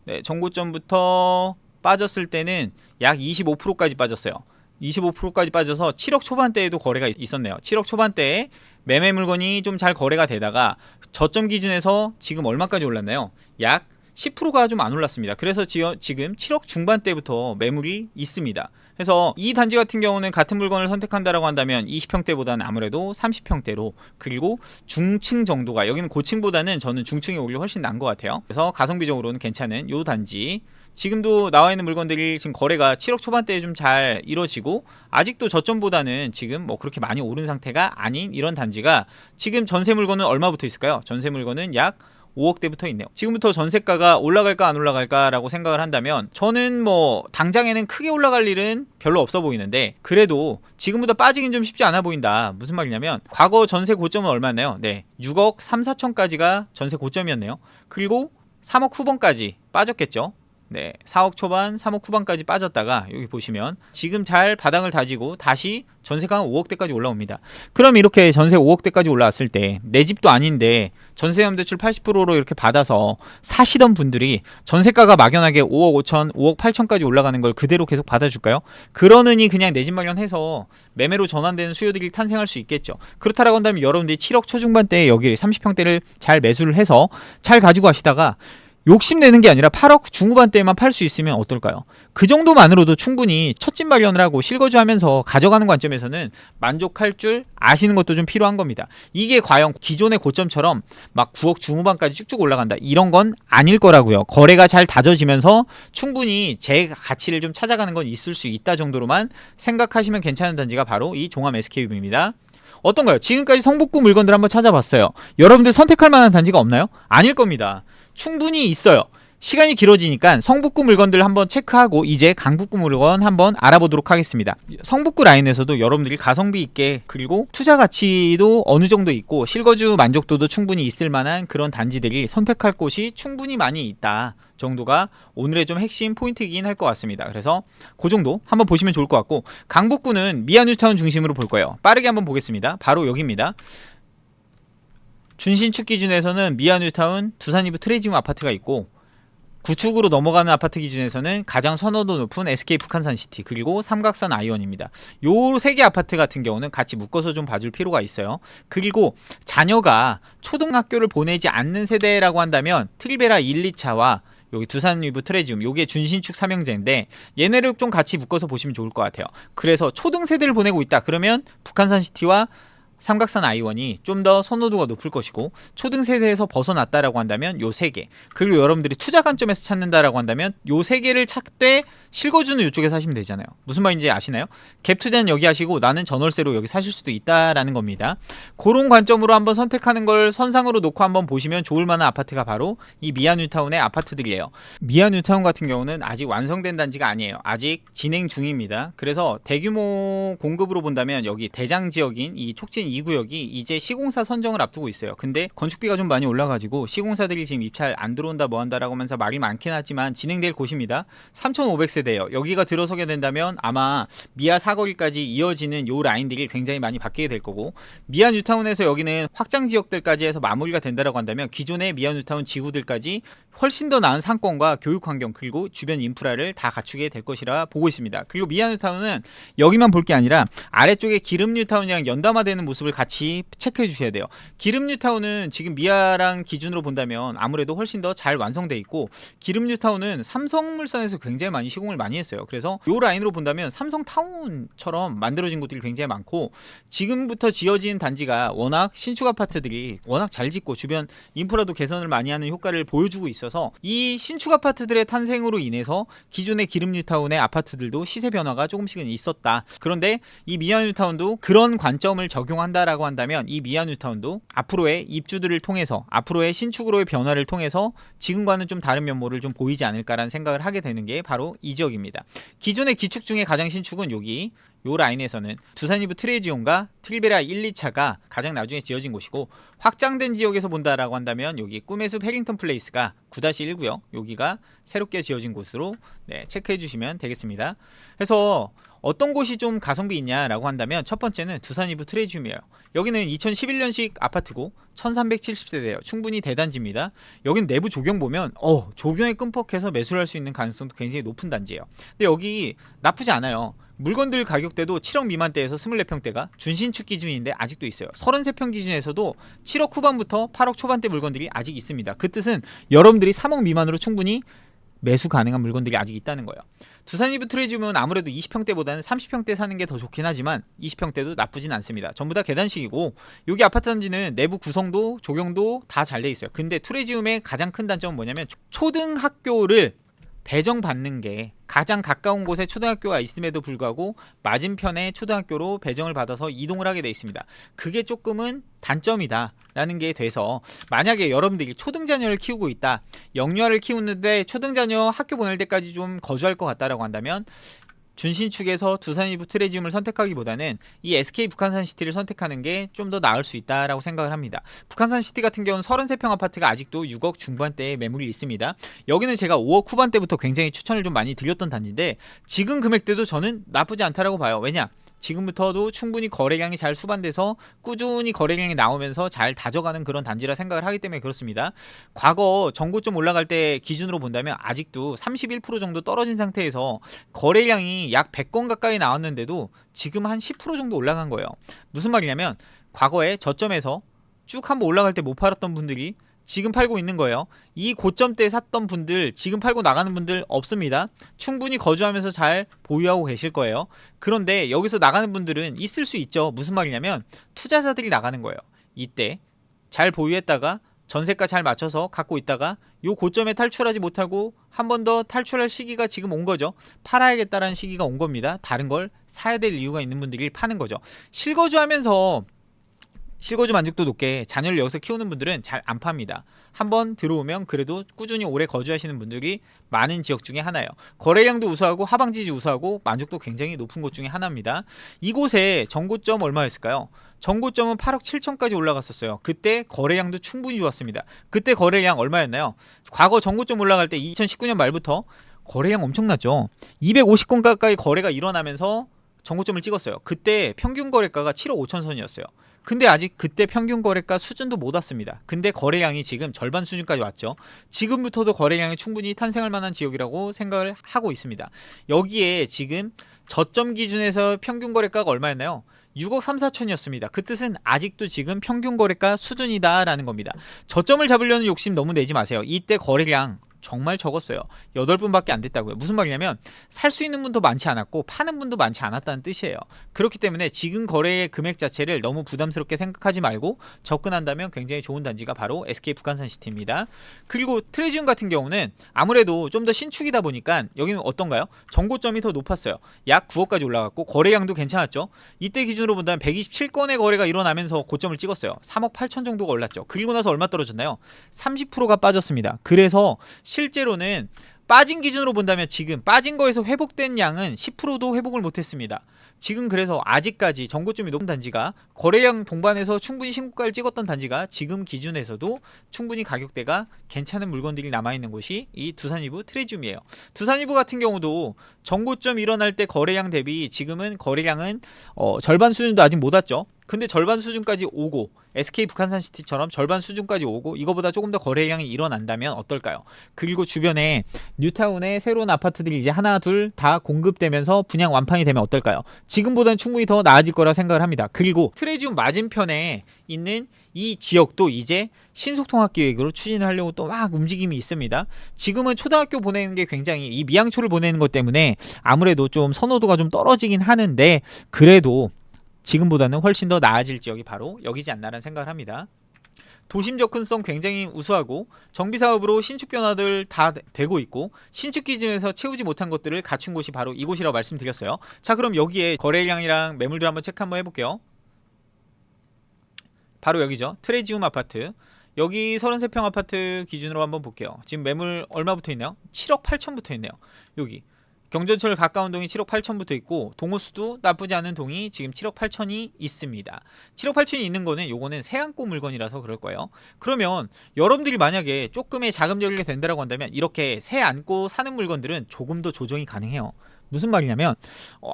네, 정고점부터 빠졌을 때는 약 25%까지 빠졌어요. 25%까지 빠져서 7억 초반대에도 거래가 있었네요. 7억 초반대에 매매 물건이 좀 잘 거래가 되다가 저점 기준에서 지금 얼마까지 올랐나요? 약 10%가 좀 안 올랐습니다. 그래서 지금 7억 중반대부터 매물이 있습니다. 그래서 이 단지 같은 경우는 같은 물건을 선택한다라고 한다면 20평대보다는 아무래도 30평대로, 그리고 중층 정도가, 여기는 고층보다는 저는 중층이 오히려 훨씬 나은 것 같아요. 그래서 가성비적으로는 괜찮은 요 단지, 지금도 나와 있는 물건들이 지금 거래가 7억 초반대에 좀 잘 이루어지고, 아직도 저점보다는 지금 뭐 그렇게 많이 오른 상태가 아닌 이런 단지가, 지금 전세 물건은 얼마부터 있을까요? 전세 물건은 약 5억대부터 있네요. 지금부터 전세가가 올라갈까 안 올라갈까 라고 생각을 한다면, 저는 뭐 당장에는 크게 올라갈 일은 별로 없어 보이는데, 그래도 지금보다 빠지긴 좀 쉽지 않아 보인다. 무슨 말이냐면, 과거 전세 고점은 얼마였나요? 네, 6억 3, 4천까지가 전세 고점이었네요. 그리고 3억 후반까지 빠졌겠죠. 네, 4억 초반, 3억 후반까지 빠졌다가 여기 보시면 지금 잘 바닥을 다지고 다시 전세가 5억대까지 올라옵니다. 그럼 이렇게 전세 5억대까지 올라왔을 때 내 집도 아닌데 전세금 대출 80%로 이렇게 받아서 사시던 분들이 전세가가 막연하게 5억 5천, 5억 8천까지 올라가는 걸 그대로 계속 받아줄까요? 그러느니 그냥 내 집 마련해서 매매로 전환되는 수요들이 탄생할 수 있겠죠. 그렇다라고 한다면 여러분들이 7억 초중반대에 여기 30평대를 잘 매수를 해서 잘 가지고 가시다가 욕심내는 게 아니라 8억 중후반대에만 팔 수 있으면 어떨까요? 그 정도만으로도 충분히 첫 집 마련을 하고 실거주하면서 가져가는 관점에서는 만족할 줄 아시는 것도 좀 필요한 겁니다. 이게 과연 기존의 고점처럼 막 9억 중후반까지 쭉쭉 올라간다, 이런 건 아닐 거라고요. 거래가 잘 다져지면서 충분히 제 가치를 좀 찾아가는 건 있을 수 있다 정도로만 생각하시면 괜찮은 단지가 바로 이 종암 SKU입니다. 어떤가요? 지금까지 성북구 물건들 한번 찾아봤어요. 여러분들 선택할 만한 단지가 없나요? 아닐 겁니다. 충분히 있어요. 시간이 길어지니까 성북구 물건들 한번 체크하고 이제 강북구 물건 한번 알아보도록 하겠습니다. 성북구 라인에서도 여러분들이 가성비 있게, 그리고 투자 가치도 어느 정도 있고 실거주 만족도도 충분히 있을 만한 그런 단지들이 선택할 곳이 충분히 많이 있다 정도가 오늘의 좀 핵심 포인트이긴 할 것 같습니다. 그래서 그 정도 한번 보시면 좋을 것 같고, 강북구는 미아뉴타운 중심으로 볼 거예요. 빠르게 한번 보겠습니다. 바로 여기입니다. 준신축 기준에서는 미아뉴타운, 두산 이브 트레지움 아파트가 있고, 구축으로 넘어가는 아파트 기준에서는 가장 선호도 높은 SK 북한산시티, 그리고 삼각산 아이원입니다. 요 세 개 아파트 같은 경우는 같이 묶어서 좀 봐줄 필요가 있어요. 그리고 자녀가 초등학교를 보내지 않는 세대라고 한다면 트리베라 1, 2차와 여기 두산 위브 트레지움, 요게 준신축 삼형제인데 얘네를 좀 같이 묶어서 보시면 좋을 것 같아요. 그래서 초등 세대를 보내고 있다 그러면 북한산시티와 삼각산 아이원이 좀 더 선호도가 높을 것이고, 초등 세대에서 벗어났다라고 한다면 요 세 개, 그리고 여러분들이 투자 관점에서 찾는다라고 한다면 요 세 개를 찾되 실거주는 이쪽에 사시면 되잖아요. 무슨 말인지 아시나요? 갭 투자는 여기 하시고 나는 전월세로 여기 사실 수도 있다라는 겁니다. 그런 관점으로 한번 선택하는 걸 선상으로 놓고 한번 보시면 좋을 만한 아파트가 바로 이 미아뉴타운의 아파트들이에요. 미아뉴타운 같은 경우는 아직 완성된 단지가 아니에요. 아직 진행 중입니다. 그래서 대규모 공급으로 본다면 여기 대장 지역인 이 촉진 2구역이 이제 시공사 선정을 앞두고 있어요. 근데 건축비가 좀 많이 올라가지고 시공사들이 지금 입찰 안 들어온다 뭐 한다라고 하면서 말이 많긴 하지만 진행될 곳입니다. 3,500세대예요. 여기가 들어서게 된다면 아마 미아 사거리까지 이어지는 요 라인들이 굉장히 많이 바뀌게 될 거고, 미아 뉴타운에서 여기는 확장 지역들까지 해서 마무리가 된다라고 한다면 기존의 미아 뉴타운 지구들까지 훨씬 더 나은 상권과 교육 환경, 그리고 주변 인프라를 다 갖추게 될 것이라 보고 있습니다. 그리고 미아 뉴타운은 여기만 볼 게 아니라 아래쪽에 기름 뉴타운이랑 연담화되는 모습을 같이 체크해 주셔야 돼요. 기름 뉴타운은 지금 미아랑 기준으로 본다면 아무래도 훨씬 더 잘 완성돼 있고, 기름 뉴타운은 삼성물산에서 굉장히 많이 시공을 많이 했어요. 그래서 요 라인으로 본다면 삼성타운처럼 만들어진 곳들이 굉장히 많고, 지금부터 지어진 단지가 워낙 신축 아파트들이 워낙 잘 짓고 주변 인프라도 개선을 많이 하는 효과를 보여주고 있어서 이 신축 아파트들의 탄생으로 인해서 기존의 기름 뉴타운의 아파트들도 시세 변화가 조금씩은 있었다. 그런데 이 미아 뉴타운도 그런 관점을 적용한다라고 한다면 이 미아 뉴타운도 앞으로의 입주들을 통해서, 앞으로의 신축으로의 변화를 통해서 지금과는 좀 다른 면모를 좀 보이지 않을까라는 생각을 하게 되는 게 바로 이 지역입니다. 기존의 기축 중에 가장 신축은 여기 요 라인에서는 두산 이브 트레지움과 트리베라 1, 2차가 가장 나중에 지어진 곳이고, 확장된 지역에서 본다라고 한다면 여기 꿈의 숲 해링턴 플레이스가 9-1구역, 여기가 새롭게 지어진 곳으로 체크해 주시면 되겠습니다. 그래서 어떤 곳이 좀 가성비 있냐라고 한다면 첫 번째는 두산 이브 트레지움이에요. 여기는 2011년식 아파트고 1370세대예요. 충분히 대단지입니다. 여기는 내부 조경 보면 조경에 끔뻑해서 매수를 할 수 있는 가능성도 굉장히 높은 단지예요. 근데 여기 나쁘지 않아요. 물건들 가격대도 7억 미만대에서 24평대가 준신축 기준인데 아직도 있어요. 33평 기준에서도 7억 후반부터 8억 초반대 물건들이 아직 있습니다. 그 뜻은 여러분들이 3억 미만으로 충분히 매수 가능한 물건들이 아직 있다는 거예요. 두산이브 트레지움은 아무래도 20평대보다는 30평대 사는 게 더 좋긴 하지만 20평대도 나쁘진 않습니다. 전부 다 계단식이고 여기 아파트 단지는 내부 구성도 조경도 다 잘 돼 있어요. 근데 트레지움의 가장 큰 단점은 뭐냐면 초등학교를 배정받는 게 가장 가까운 곳에 초등학교가 있음에도 불구하고 맞은편에 초등학교로 배정을 받아서 이동을 하게 돼 있습니다. 그게 조금은 단점이다 라는 게 돼서 만약에 여러분들이 초등자녀를 키우고 있다, 영유아를 키우는데 초등자녀 학교 보낼 때까지 좀 거주할 것 같다라고 한다면 준신축에서 두산이브 트레지움을 선택하기보다는 이 SK 북한산시티를 선택하는 게 좀 더 나을 수 있다라고 생각을 합니다. 북한산시티 같은 경우는 33평 아파트가 아직도 6억 중반대에 매물이 있습니다. 여기는 제가 5억 후반대부터 굉장히 추천을 좀 많이 드렸던 단지인데 지금 금액대도 저는 나쁘지 않다라고 봐요. 왜냐? 지금부터도 충분히 거래량이 잘 수반돼서 꾸준히 거래량이 나오면서 잘 다져가는 그런 단지라 생각을 하기 때문에 그렇습니다. 과거 전고점 올라갈 때 기준으로 본다면 아직도 31% 정도 떨어진 상태에서 거래량이 약 100건 가까이 나왔는데도 지금 한 10% 정도 올라간 거예요. 무슨 말이냐면 과거에 저점에서 쭉 한번 올라갈 때 못 팔았던 분들이 지금 팔고 있는 거예요. 이 고점 때 샀던 분들 지금 팔고 나가는 분들 없습니다. 충분히 거주하면서 잘 보유하고 계실 거예요. 그런데 여기서 나가는 분들은 있을 수 있죠. 무슨 말이냐면 투자자들이 나가는 거예요. 이때 잘 보유했다가 전세가 잘 맞춰서 갖고 있다가 요 고점에 탈출하지 못하고 한 번 더 탈출할 시기가 지금 온 거죠. 팔아야겠다라는 시기가 온 겁니다. 다른 걸 사야 될 이유가 있는 분들이 파는 거죠. 실거주하면서 실거주 만족도 높게 자녀를 여기서 키우는 분들은 잘 안 팝니다. 한번 들어오면 그래도 꾸준히 오래 거주하시는 분들이 많은 지역 중에 하나예요. 거래량도 우수하고 하방지지 우수하고 만족도 굉장히 높은 곳 중에 하나입니다. 이곳에 전고점 얼마였을까요? 전고점은 8억 7천까지 올라갔었어요. 그때 거래량도 충분히 좋았습니다. 그때 거래량 얼마였나요? 과거 전고점 올라갈 때 2019년 말부터 거래량 엄청났죠. 250건 가까이 거래가 일어나면서 전고점을 찍었어요. 그때 평균 거래가가 7억 5천 선이었어요. 근데 아직 그때 평균 거래가 수준도 못 왔습니다. 근데 거래량이 지금 절반 수준까지 왔죠. 지금부터도 거래량이 충분히 탄생할 만한 지역이라고 생각을 하고 있습니다. 여기에 지금 저점 기준에서 평균 거래가가 얼마였나요? 6억 3, 4천이었습니다. 그 뜻은 아직도 지금 평균 거래가 수준이다 라는 겁니다. 저점을 잡으려는 욕심 너무 내지 마세요. 이때 거래량 정말 적었어요. 8분밖에 안 됐다고요. 무슨 말이냐면 살 수 있는 분도 많지 않았고 파는 분도 많지 않았다는 뜻이에요. 그렇기 때문에 지금 거래의 금액 자체를 너무 부담스럽게 생각하지 말고 접근한다면 굉장히 좋은 단지가 바로 SK 북한산시티입니다. 그리고 트레지움 같은 경우는 아무래도 좀 더 신축이다 보니까 여기는 어떤가요? 정고점이 더 높았어요. 약 9억까지 올라갔고 거래량도 괜찮았죠. 이때 기준으로 본다면 127건의 거래가 일어나면서 고점을 찍었어요. 3억 8천 정도가 올랐죠. 그리고 나서 얼마 떨어졌나요? 30%가 빠졌습니다. 그래서 실제로는 빠진 기준으로 본다면 지금 빠진 거에서 회복된 양은 10%도 회복을 못했습니다. 지금 그래서 아직까지 전고점이 높은 단지가 거래량 동반해서 충분히 신고가를 찍었던 단지가 지금 기준에서도 충분히 가격대가 괜찮은 물건들이 남아있는 곳이 이 두산이브 트레지움이에요. 두산이브 같은 경우도 전고점 일어날 때 거래량 대비 지금은 거래량은 절반 수준도 아직 못 왔죠. 근데 절반 수준까지 오고 SK 북한산시티처럼 절반 수준까지 오고 이거보다 조금 더 거래량이 일어난다면 어떨까요? 그리고 주변에 뉴타운에 새로운 아파트들이 이제 하나 둘 다 공급되면서 분양 완판이 되면 어떨까요? 지금보다는 충분히 더 나아질 거라 생각을 합니다. 그리고 트레지움 맞은편에 있는 이 지역도 이제 신속통합기획으로 추진을 하려고 또 막 움직임이 있습니다. 지금은 초등학교 보내는 게 굉장히 이 미양초를 보내는 것 때문에 아무래도 좀 선호도가 좀 떨어지긴 하는데 그래도 지금보다는 훨씬 더 나아질 지역이 바로 여기지 않나라는 생각을 합니다. 도심 접근성 굉장히 우수하고 정비사업으로 신축 변화들 다 되고 있고 신축 기준에서 채우지 못한 것들을 갖춘 곳이 바로 이곳이라고 말씀드렸어요. 자, 그럼 여기에 거래량이랑 매물들 한번 체크 한번 해볼게요. 바로 여기죠. 트레지움 아파트. 여기 33평 아파트 기준으로 한번 볼게요. 지금 매물 얼마 붙어있나요? 7억 8천 붙어있네요. 여기 경전철 가까운 동이 7억 8천부터 있고 동호수도 나쁘지 않은 동이 지금 7억 8천이 있습니다. 7억 8천이 있는 거는 요거는 새안고 물건이라서 그럴 거예요. 그러면 여러분들이 만약에 조금의 자금적이 된다라고 한다면 이렇게 새 안고 사는 물건들은 조금 더 조정이 가능해요. 무슨 말이냐면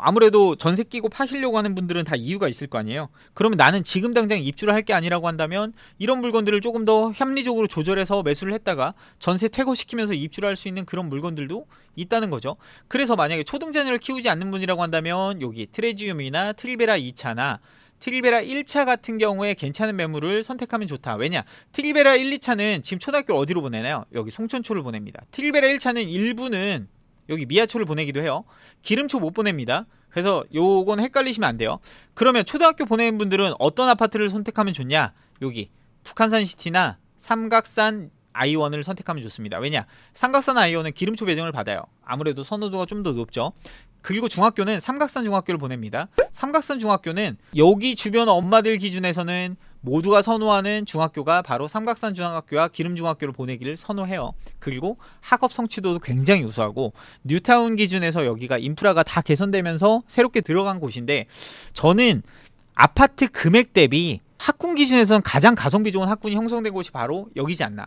아무래도 전세 끼고 파시려고 하는 분들은 다 이유가 있을 거 아니에요. 그러면 나는 지금 당장 입주를 할 게 아니라고 한다면 이런 물건들을 조금 더 합리적으로 조절해서 매수를 했다가 전세 퇴거시키면서 입주를 할 수 있는 그런 물건들도 있다는 거죠. 그래서 만약에 초등자녀를 키우지 않는 분이라고 한다면 여기 트레지움이나 트리베라 2차나 트릴베라 1차 같은 경우에 괜찮은 매물을 선택하면 좋다. 왜냐? 트릴베라 1, 2차는 지금 초등학교를 어디로 보내나요? 여기 송천초를 보냅니다. 트릴베라 1차는 일부는 여기 미아초를 보내기도 해요. 기름초 못 보냅니다. 그래서 요건 헷갈리시면 안 돼요. 그러면 초등학교 보내는 분들은 어떤 아파트를 선택하면 좋냐? 여기 북한산시티나 삼각산 아이원을 선택하면 좋습니다. 왜냐? 삼각산 아이원은 기름초 배정을 받아요. 아무래도 선호도가 좀 더 높죠. 그리고 중학교는 삼각산 중학교를 보냅니다. 삼각산 중학교는 여기 주변 엄마들 기준에서는 모두가 선호하는 중학교가 바로 삼각산 중학교와 기름 중학교를 보내기를 선호해요. 그리고 학업 성취도도 굉장히 우수하고 뉴타운 기준에서 여기가 인프라가 다 개선되면서 새롭게 들어간 곳인데, 저는 아파트 금액 대비 학군 기준에서는 가장 가성비 좋은 학군이 형성된 곳이 바로 여기지 않나.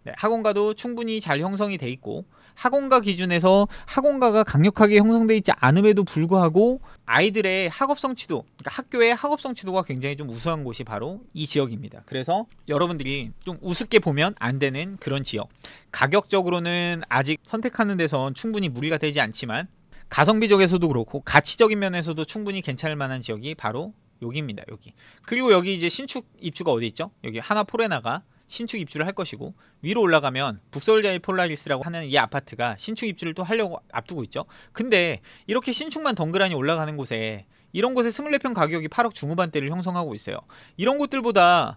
네, 학원가도 충분히 잘 형성이 돼 있고, 학원가 기준에서 학원가가 강력하게 형성돼 있지 않음에도 불구하고 아이들의 학업 성취도, 그러니까 학교의 학업 성취도가 굉장히 좀 우수한 곳이 바로 이 지역입니다. 그래서 여러분들이 좀 우습게 보면 안 되는 그런 지역. 가격적으로는 아직 선택하는 데선 충분히 무리가 되지 않지만 가성비적에서도 그렇고 가치적인 면에서도 충분히 괜찮을 만한 지역이 바로 여기입니다. 여기. 그리고 여기 이제 신축 입주가 어디 있죠? 여기 하나포레나가 신축 입주를 할 것이고, 위로 올라가면 북서울자이 폴라리스라고 하는 이 아파트가 신축 입주를 또 하려고 앞두고 있죠. 근데 이렇게 신축만 덩그라니 올라가는 곳에, 이런 곳에 24평 가격이 8억 중후반대를 형성하고 있어요. 이런 곳들보다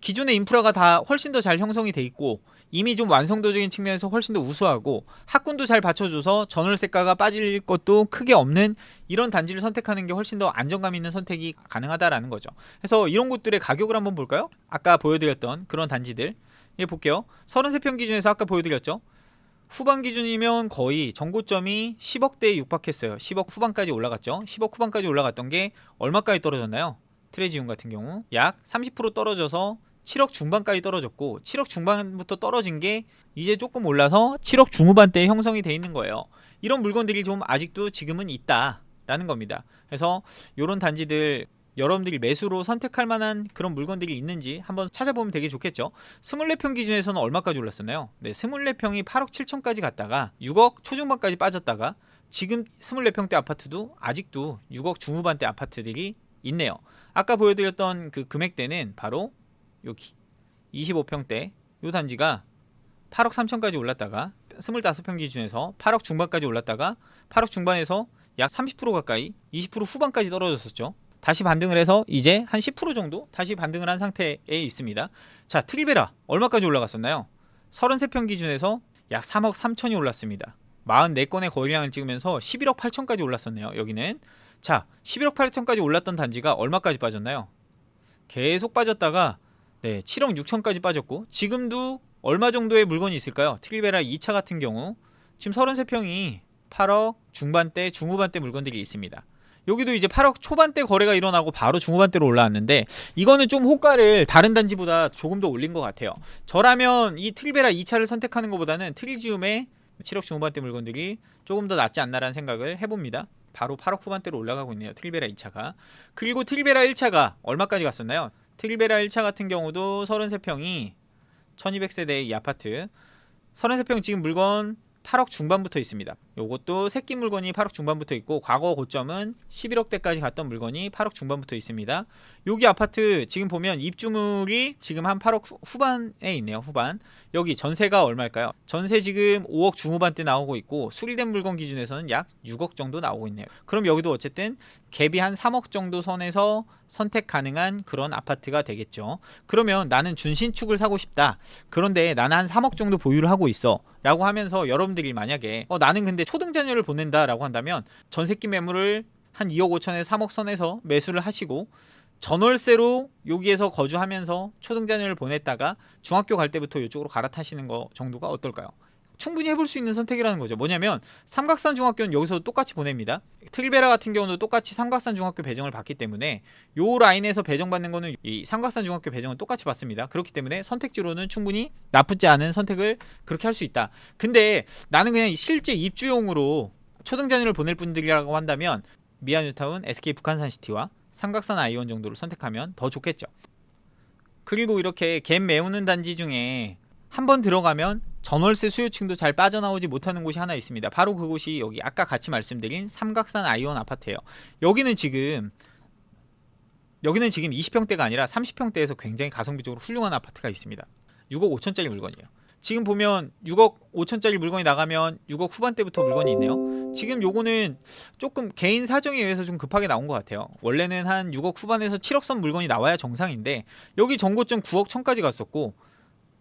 기존의 인프라가 다 훨씬 더 잘 형성이 돼 있고 이미 좀 완성도적인 측면에서 훨씬 더 우수하고 학군도 잘 받쳐줘서 전월세가가 빠질 것도 크게 없는 이런 단지를 선택하는 게 훨씬 더 안정감 있는 선택이 가능하다라는 거죠. 그래서 이런 곳들의 가격을 한번 볼까요? 아까 보여드렸던 그런 단지들 볼게요. 33평 기준에서 아까 보여드렸죠. 후반 기준이면 거의 전고점이 10억대에 육박했어요. 10억 후반까지 올라갔죠. 10억 후반까지 올라갔던 게 얼마까지 떨어졌나요? 트레지움 같은 경우 약 30% 떨어져서 7억 중반까지 떨어졌고, 7억 중반부터 떨어진 게 이제 조금 올라서 7억 중후반대에 형성이 돼 있는 거예요. 이런 물건들이 좀 아직도 지금은 있다라는 겁니다. 그래서 이런 단지들 여러분들이 매수로 선택할 만한 그런 물건들이 있는지 한번 찾아보면 되게 좋겠죠. 24평 기준에서는 얼마까지 올랐었나요? 네, 24평이 8억 7천까지 갔다가 6억 초중반까지 빠졌다가 지금 24평대 아파트도 아직도 6억 중후반대 아파트들이 있네요. 아까 보여드렸던 그 금액대는 바로 여기 25평대 요 단지가 8억 3천까지 올랐다가 25평 기준에서 8억 중반까지 올랐다가 8억 중반에서 약 30% 가까이 20% 후반까지 떨어졌었죠. 다시 반등을 해서 이제 한 10% 정도 다시 반등을 한 상태에 있습니다. 자, 트릴베라 얼마까지 올라갔었나요? 33평 기준에서 약 3억 3천이 올랐습니다. 44건의 거래량을 찍으면서 11억 8천까지 올랐었네요. 여기는 자, 11억 8천까지 올랐던 단지가 얼마까지 빠졌나요? 계속 빠졌다가 7억 6천까지 빠졌고, 지금도 얼마 정도의 물건이 있을까요? 트릴베라 2차 같은 경우 지금 33평이 8억 중반대 중후반대 물건들이 있습니다. 여기도 이제 8억 초반대 거래가 일어나고 바로 중후반대로 올라왔는데, 이거는 좀 호가를 다른 단지보다 조금 더 올린 것 같아요. 저라면 이 트릴베라 2차를 선택하는 것보다는 트리지움의 7억 중후반대 물건들이 조금 더 낫지 않나라는 생각을 해봅니다. 바로 8억 후반대로 올라가고 있네요. 트릴베라 2차가. 그리고 트릴베라 1차가 얼마까지 갔었나요? 트릴베라 1차 같은 경우도 33평이 1200세대의 이 아파트 33평 지금 물건 8억 중반부터 있습니다. 요것도 새끼 물건이 8억 중반부터 있고, 과거 고점은 11억대까지 갔던 물건이 8억 중반부터 있습니다. 여기 아파트 지금 보면 입주물이 지금 한 8억 후반에 있네요. 후반. 여기 전세가 얼마일까요? 전세 지금 5억 중후반대 나오고 있고, 수리된 물건 기준에서는 약 6억 정도 나오고 있네요. 그럼 여기도 어쨌든 갭이 한 3억 정도 선에서 선택 가능한 그런 아파트가 되겠죠. 그러면 나는 준신축을 사고 싶다. 그런데 나는 한 3억 정도 보유를 하고 있어 라고 하면서 여러분들이 만약에 나는 근데 초등자녀를 보낸다 라고 한다면 전세기 매물을 한 2억 5천에서 3억 선에서 매수를 하시고, 전월세로 여기에서 거주하면서 초등자녀를 보냈다가 중학교 갈 때부터 이쪽으로 갈아타시는 거 정도가 어떨까요? 충분히 해볼 수 있는 선택이라는 거죠. 뭐냐면 삼각산 중학교는 여기서 똑같이 보냅니다. 트릴베라 같은 경우도 똑같이 삼각산 중학교 배정을 받기 때문에 요 라인에서 배정받는 거는 이 삼각산 중학교 배정은 똑같이 받습니다. 그렇기 때문에 선택지로는 충분히 나쁘지 않은 선택을 그렇게 할 수 있다. 근데 나는 그냥 실제 입주용으로 초등자녀를 보낼 분들이라고 한다면 미아뉴타운, SK 북한산시티와 삼각산 아이원 정도를 선택하면 더 좋겠죠. 그리고 이렇게 갭 메우는 단지 중에 한번 들어가면 전월세 수요층도 잘 빠져나오지 못하는 곳이 하나 있습니다. 바로 그곳이 여기 아까 같이 말씀드린 삼각산 아이원 아파트예요. 여기는 지금 여기는 지금 20평대가 아니라 30평대에서 굉장히 가성비적으로 훌륭한 아파트가 있습니다. 6억 5천짜리 물건이에요. 지금 보면 6억 5천짜리 물건이 나가면 6억 후반대부터 물건이 있네요. 지금 요거는 조금 개인 사정에 의해서 좀 급하게 나온 것 같아요. 원래는 한 6억 후반에서 7억 선 물건이 나와야 정상인데 여기 전고점 9억 1천까지 갔었고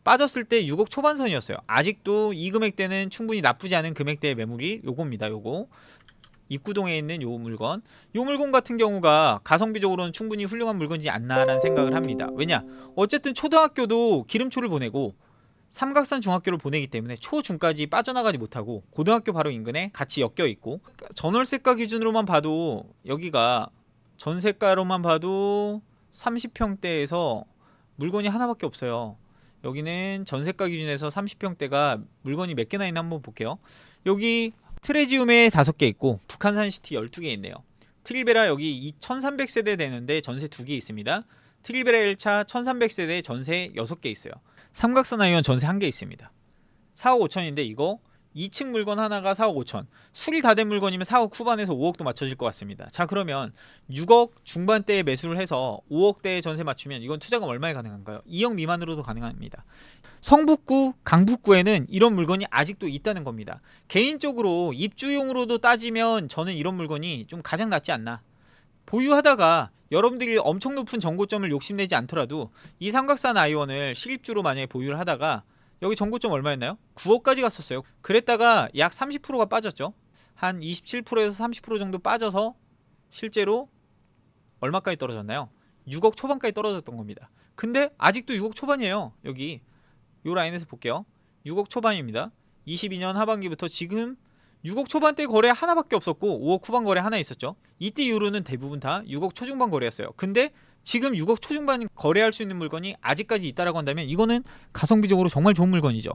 빠졌을 때 6억 초반선이었어요. 아직도 이 금액대는 충분히 나쁘지 않은 금액대의 매물이 요겁니다. 요거 입구동에 있는 요 물건, 요 물건 같은 경우가 가성비적으로는 충분히 훌륭한 물건이지 않나라는 생각을 합니다. 왜냐? 어쨌든 초등학교도 기름초를 보내고 삼각산 중학교를 보내기 때문에 초중까지 빠져나가지 못하고 고등학교 바로 인근에 같이 엮여 있고, 전월세가 기준으로만 봐도 여기가 전세가로만 봐도 30평대에서 물건이 하나밖에 없어요. 여기는 전세가 기준에서 30평대가 물건이 몇 개나 있나 한번 볼게요. 여기 트레지움에 5개 있고 북한산시티 12개 있네요. 트리베라 여기 1300세대 되는데 전세 2개 있습니다. 트리베라 1차 1300세대 전세 6개 있어요. 삼각산 아이원 전세 1개 있습니다. 4억 5천인데 이거 2층 물건 하나가 4억 5천, 수리 다 된 물건이면 4억 후반에서 5억도 맞춰질 것 같습니다. 자, 그러면 6억 중반대에 매수를 해서 5억대에 전세 맞추면 이건 투자금 얼마에 가능한가요? 2억 미만으로도 가능합니다. 성북구, 강북구에는 이런 물건이 아직도 있다는 겁니다. 개인적으로 입주용으로도 따지면 저는 이런 물건이 좀 가장 낫지 않나. 보유하다가 여러분들이 엄청 높은 정고점을 욕심내지 않더라도 이 삼각산 아이원을 실입주로 만약에 보유를 하다가 여기 정고점 얼마였나요? 9억까지 갔었어요. 그랬다가 약 30%가 빠졌죠. 한 27%에서 30% 정도 빠져서 실제로 얼마까지 떨어졌나요? 6억 초반까지 떨어졌던 겁니다. 근데 아직도 6억 초반이에요. 여기 요 라인에서 볼게요. 6억 초반입니다. 22년 하반기부터 지금 6억 초반대 거래 하나밖에 없었고 5억 후반 거래 하나 있었죠. 이때 이후로는 대부분 다 6억 초중반 거래였어요. 근데 지금 6억 초중반 거래할 수 있는 물건이 아직까지 있다라고 한다면 이거는 가성비적으로 정말 좋은 물건이죠.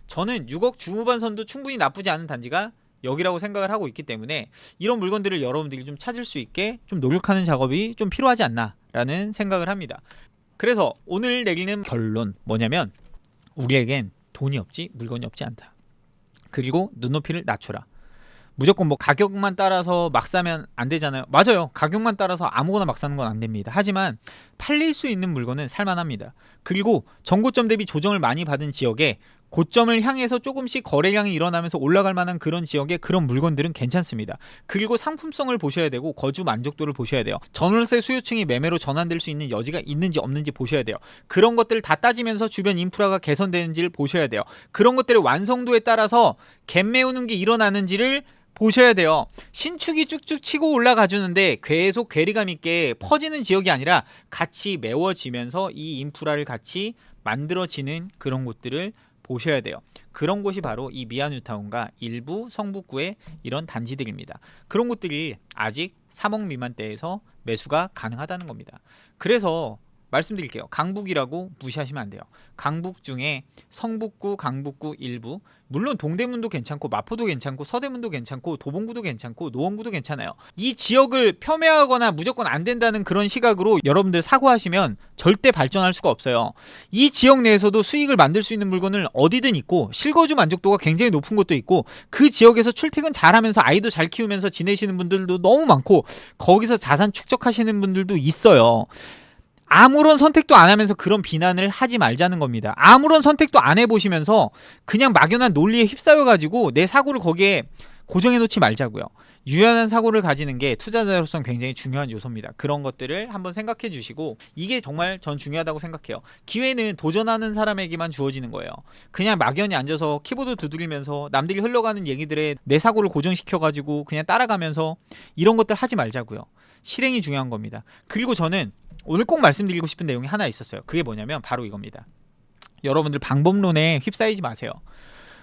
저는 6억 중후반 선도 충분히 나쁘지 않은 단지가 여기라고 생각을 하고 있기 때문에 이런 물건들을 여러분들이 좀 찾을 수 있게 좀 노력하는 작업이 좀 필요하지 않나라는 생각을 합니다. 그래서 오늘 내리는 결론 뭐냐면, 우리에겐 돈이 없지 물건이 없지 않다. 그리고 눈높이를 낮춰라. 무조건 뭐 가격만 따라서 막 사면 안 되잖아요. 맞아요. 가격만 따라서 아무거나 막 사는 건 안 됩니다. 하지만 팔릴 수 있는 물건은 살만합니다. 그리고 전고점 대비 조정을 많이 받은 지역에 고점을 향해서 조금씩 거래량이 일어나면서 올라갈 만한 그런 지역의 그런 물건들은 괜찮습니다. 그리고 상품성을 보셔야 되고 거주 만족도를 보셔야 돼요. 전월세 수요층이 매매로 전환될 수 있는 여지가 있는지 없는지 보셔야 돼요. 그런 것들을 다 따지면서 주변 인프라가 개선되는지를 보셔야 돼요. 그런 것들의 완성도에 따라서 갭 메우는 게 일어나는지를 보셔야 돼요. 신축이 쭉쭉 치고 올라가 주는데 계속 괴리감 있게 퍼지는 지역이 아니라 같이 메워지면서 이 인프라를 같이 만들어지는 그런 곳들을 보셔야 돼요. 그런 곳이 바로 이 미아뉴타운과 일부 성북구의 이런 단지들입니다. 그런 곳들이 아직 3억 미만대에서 매수가 가능하다는 겁니다. 그래서 말씀드릴게요. 강북이라고 무시하시면 안 돼요. 강북 중에 성북구, 강북구 일부, 물론 동대문도 괜찮고 마포도 괜찮고 서대문도 괜찮고 도봉구도 괜찮고 노원구도 괜찮아요. 이 지역을 폄훼하거나 무조건 안 된다는 그런 시각으로 여러분들 사고하시면 절대 발전할 수가 없어요. 이 지역 내에서도 수익을 만들 수 있는 물건을 어디든 있고 실거주 만족도가 굉장히 높은 곳도 있고 그 지역에서 출퇴근 잘하면서 아이도 잘 키우면서 지내시는 분들도 너무 많고 거기서 자산 축적하시는 분들도 있어요. 아무런 선택도 안 하면서 그런 비난을 하지 말자는 겁니다. 아무런 선택도 안 해보시면서 그냥 막연한 논리에 휩싸여가지고 내 사고를 거기에 고정해놓지 말자고요. 유연한 사고를 가지는 게 투자자로서는 굉장히 중요한 요소입니다. 그런 것들을 한번 생각해 주시고, 이게 정말 전 중요하다고 생각해요. 기회는 도전하는 사람에게만 주어지는 거예요. 그냥 막연히 앉아서 키보드 두드리면서 남들이 흘러가는 얘기들에 내 사고를 고정시켜가지고 그냥 따라가면서 이런 것들 하지 말자고요. 실행이 중요한 겁니다. 그리고 저는 오늘 꼭 말씀드리고 싶은 내용이 하나 있었어요. 그게 뭐냐면 바로 이겁니다. 여러분들 방법론에 휩싸이지 마세요.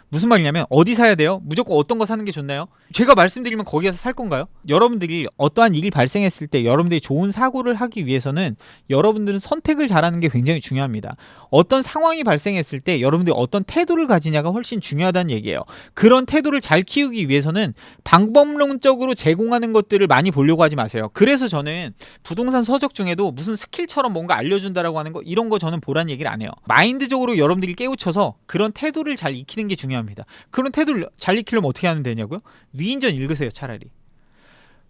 무슨 말이냐면 어디 사야 돼요? 무조건 어떤 거 사는 게 좋나요? 제가 말씀드리면 거기에서 살 건가요? 여러분들이 어떠한 일이 발생했을 때 여러분들이 좋은 사고를 하기 위해서는 여러분들은 선택을 잘하는 게 굉장히 중요합니다. 어떤 상황이 발생했을 때 여러분들이 어떤 태도를 가지냐가 훨씬 중요하다는 얘기예요. 그런 태도를 잘 키우기 위해서는 방법론적으로 제공하는 것들을 많이 보려고 하지 마세요. 그래서 저는 부동산 서적 중에도 무슨 스킬처럼 뭔가 알려준다라고 하는 거, 이런 거 저는 보란 얘기를 안 해요. 마인드적으로 여러분들이 깨우쳐서 그런 태도를 잘 익히는 게 중요합니다. 그런 태도를 잘 익히려면 어떻게 하면 되냐고요? 위인전 읽으세요. 차라리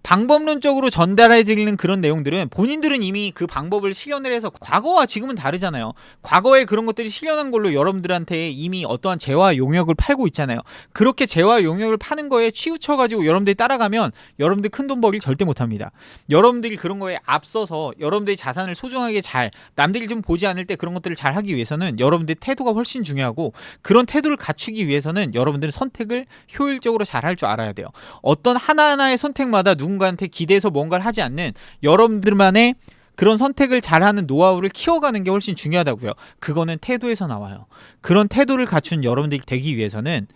방법론적으로 전달해 드리는 그런 내용들은 본인들은 이미 그 방법을 실현을 해서 과거와 지금은 다르잖아요. 과거에 그런 것들이 실현한 걸로 여러분들한테 이미 어떠한 재화 용역을 팔고 있잖아요. 그렇게 재화 용역을 파는 거에 치우쳐가지고 여러분들이 따라가면 여러분들 큰돈 벌기 절대 못합니다. 여러분들이 그런 거에 앞서서 여러분들이 자산을 소중하게 잘 남들이 좀 보지 않을 때 그런 것들을 잘 하기 위해서는 여러분들의 태도가 훨씬 중요하고, 그런 태도를 갖추기 위해서는 여러분들은 선택을 효율적으로 잘 할 줄 알아야 돼요. 어떤 하나하나의 선택마다 누군가한테 기대서 뭔가를 하지 않는 여러분들만의 그런 선택을 잘하는 노하우를 키워가는 게 훨씬 중요하다고요. 그거는 태도에서 나와요. 그런 태도를 갖춘 여러분들이 되기 위해서는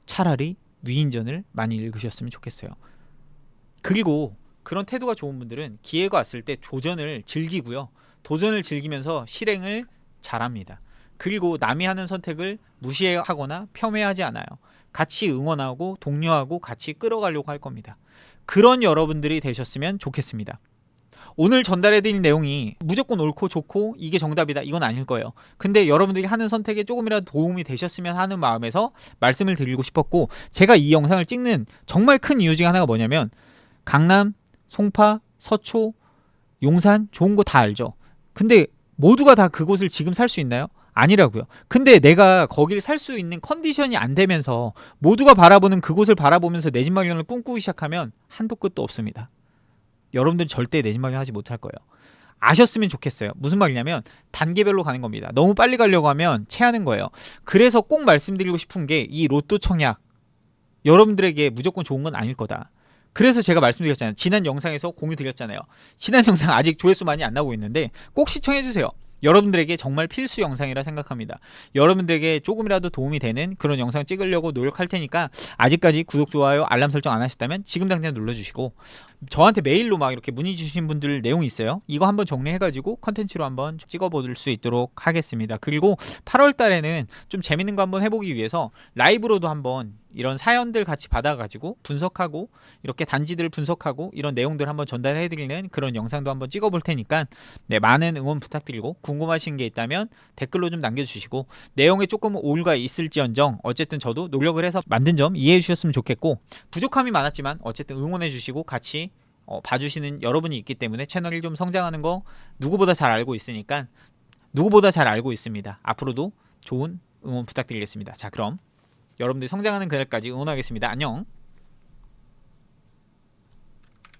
차라리 위인전을 많이 읽으셨으면 좋겠어요. 그리고 그런 태도가 좋은 분들은 기회가 왔을 때 도전을 즐기고요. 도전을 즐기면서 실행을 잘합니다. 그리고 남이 하는 선택을 무시하거나 폄훼하지 않아요. 같이 응원하고 독려하고 같이 끌어가려고 할 겁니다. 그런 여러분들이 되셨으면 좋겠습니다. 오늘 전달해드린 내용이 무조건 옳고 좋고 이게 정답이다, 이건 아닐 거예요. 근데 여러분들이 하는 선택에 조금이라도 도움이 되셨으면 하는 마음에서 말씀을 드리고 싶었고, 제가 이 영상을 찍는 정말 큰 이유 중에 하나가 뭐냐면, 강남, 송파, 서초, 용산 좋은 거 다 알죠. 근데 모두가 다 그곳을 지금 살 수 있나요? 아니라고요. 근데 내가 거길 살 수 있는 컨디션이 안 되면서 모두가 바라보는 그곳을 바라보면서 내 집 마련을 꿈꾸기 시작하면 한도 끝도 없습니다. 여러분들은 절대 내 집 마련하지 못할 거예요. 아셨으면 좋겠어요. 무슨 말이냐면 단계별로 가는 겁니다. 너무 빨리 가려고 하면 체하는 거예요. 그래서 꼭 말씀드리고 싶은 게, 이 로또 청약 여러분들에게 무조건 좋은 건 아닐 거다. 그래서 제가 말씀드렸잖아요. 지난 영상에서 공유 드렸잖아요. 지난 영상 아직 조회수 많이 안 나오고 있는데 꼭 시청해주세요. 여러분들에게 정말 필수 영상이라 생각합니다. 여러분들에게 조금이라도 도움이 되는 그런 영상 찍으려고 노력할 테니까, 아직까지 구독, 좋아요, 알람 설정 안 하셨다면 지금 당장 눌러주시고, 저한테 메일로 막 이렇게 문의 주신 분들 내용이 있어요. 이거 한번 정리해가지고 컨텐츠로 한번 찍어볼 수 있도록 하겠습니다. 그리고 8월 달에는 좀 재밌는 거 한번 해보기 위해서 라이브로도 한번 이런 사연들 같이 받아가지고 분석하고, 이렇게 단지들을 분석하고 이런 내용들 한번 전달해드리는 그런 영상도 한번 찍어볼 테니까, 네, 많은 응원 부탁드리고, 궁금하신 게 있다면 댓글로 좀 남겨주시고, 내용에 조금 오류가 있을지언정 어쨌든 저도 노력을 해서 만든 점 이해해 주셨으면 좋겠고, 부족함이 많았지만 어쨌든 응원해 주시고 같이 봐주시는 여러분이 있기 때문에 채널이 좀 성장하는 거 누구보다 잘 알고 있으니까, 누구보다 잘 알고 있습니다. 앞으로도 좋은 응원 부탁드리겠습니다. 자, 그럼 여러분들이 성장하는 그날까지 응원하겠습니다. 안녕.